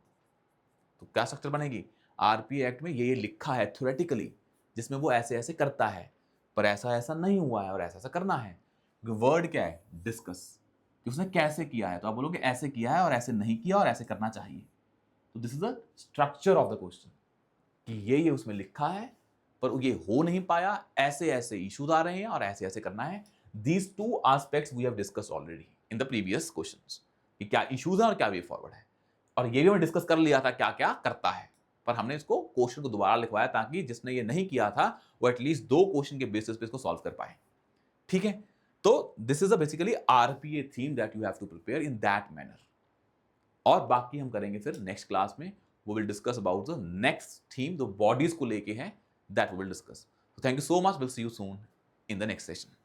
तो क्या स्ट्रक्चर बनेगी, आरपीए एक्ट में ये लिखा है थ्योरेटिकली, जिसमें वो ऐसे ऐसे करता है, पर ऐसा ऐसा नहीं हुआ है और ऐसा ऐसा करना है। वर्ड क्या है, डिस्कस, कि उसने कैसे किया है, तो आप बोलोगे ऐसे किया है और ऐसे नहीं किया और ऐसे करना चाहिए। तो this is the structure of the question, कि ये उसमें लिखा है पर ये हो नहीं पाया, ऐसे ऐसे इश्यूज आ रहे हैं और ऐसे ऐसे करना है। These two aspects we have discussed already in the previous questions, कि क्या इश्यूज है और क्या वे फॉरवर्ड है, और ये भी हमने डिस्कस कर लिया था क्या क्या करता है, पर हमने इसको क्वेश्चन को दोबारा लिखवाया ताकि जिसने ये नहीं किया था वो एटलीस्ट 2 क्वेश्चन के बेसिस पे इसको सॉल्व कर पाए। ठीक है, तो this is a basically RPA theme that you have to prepare in that manner. और बाकी हम करेंगे फिर नेक्स्ट क्लास में, वो will discuss about the next theme, जो बॉडीज को लेके है, that will discuss. Thank you so much, will see you soon in the next session.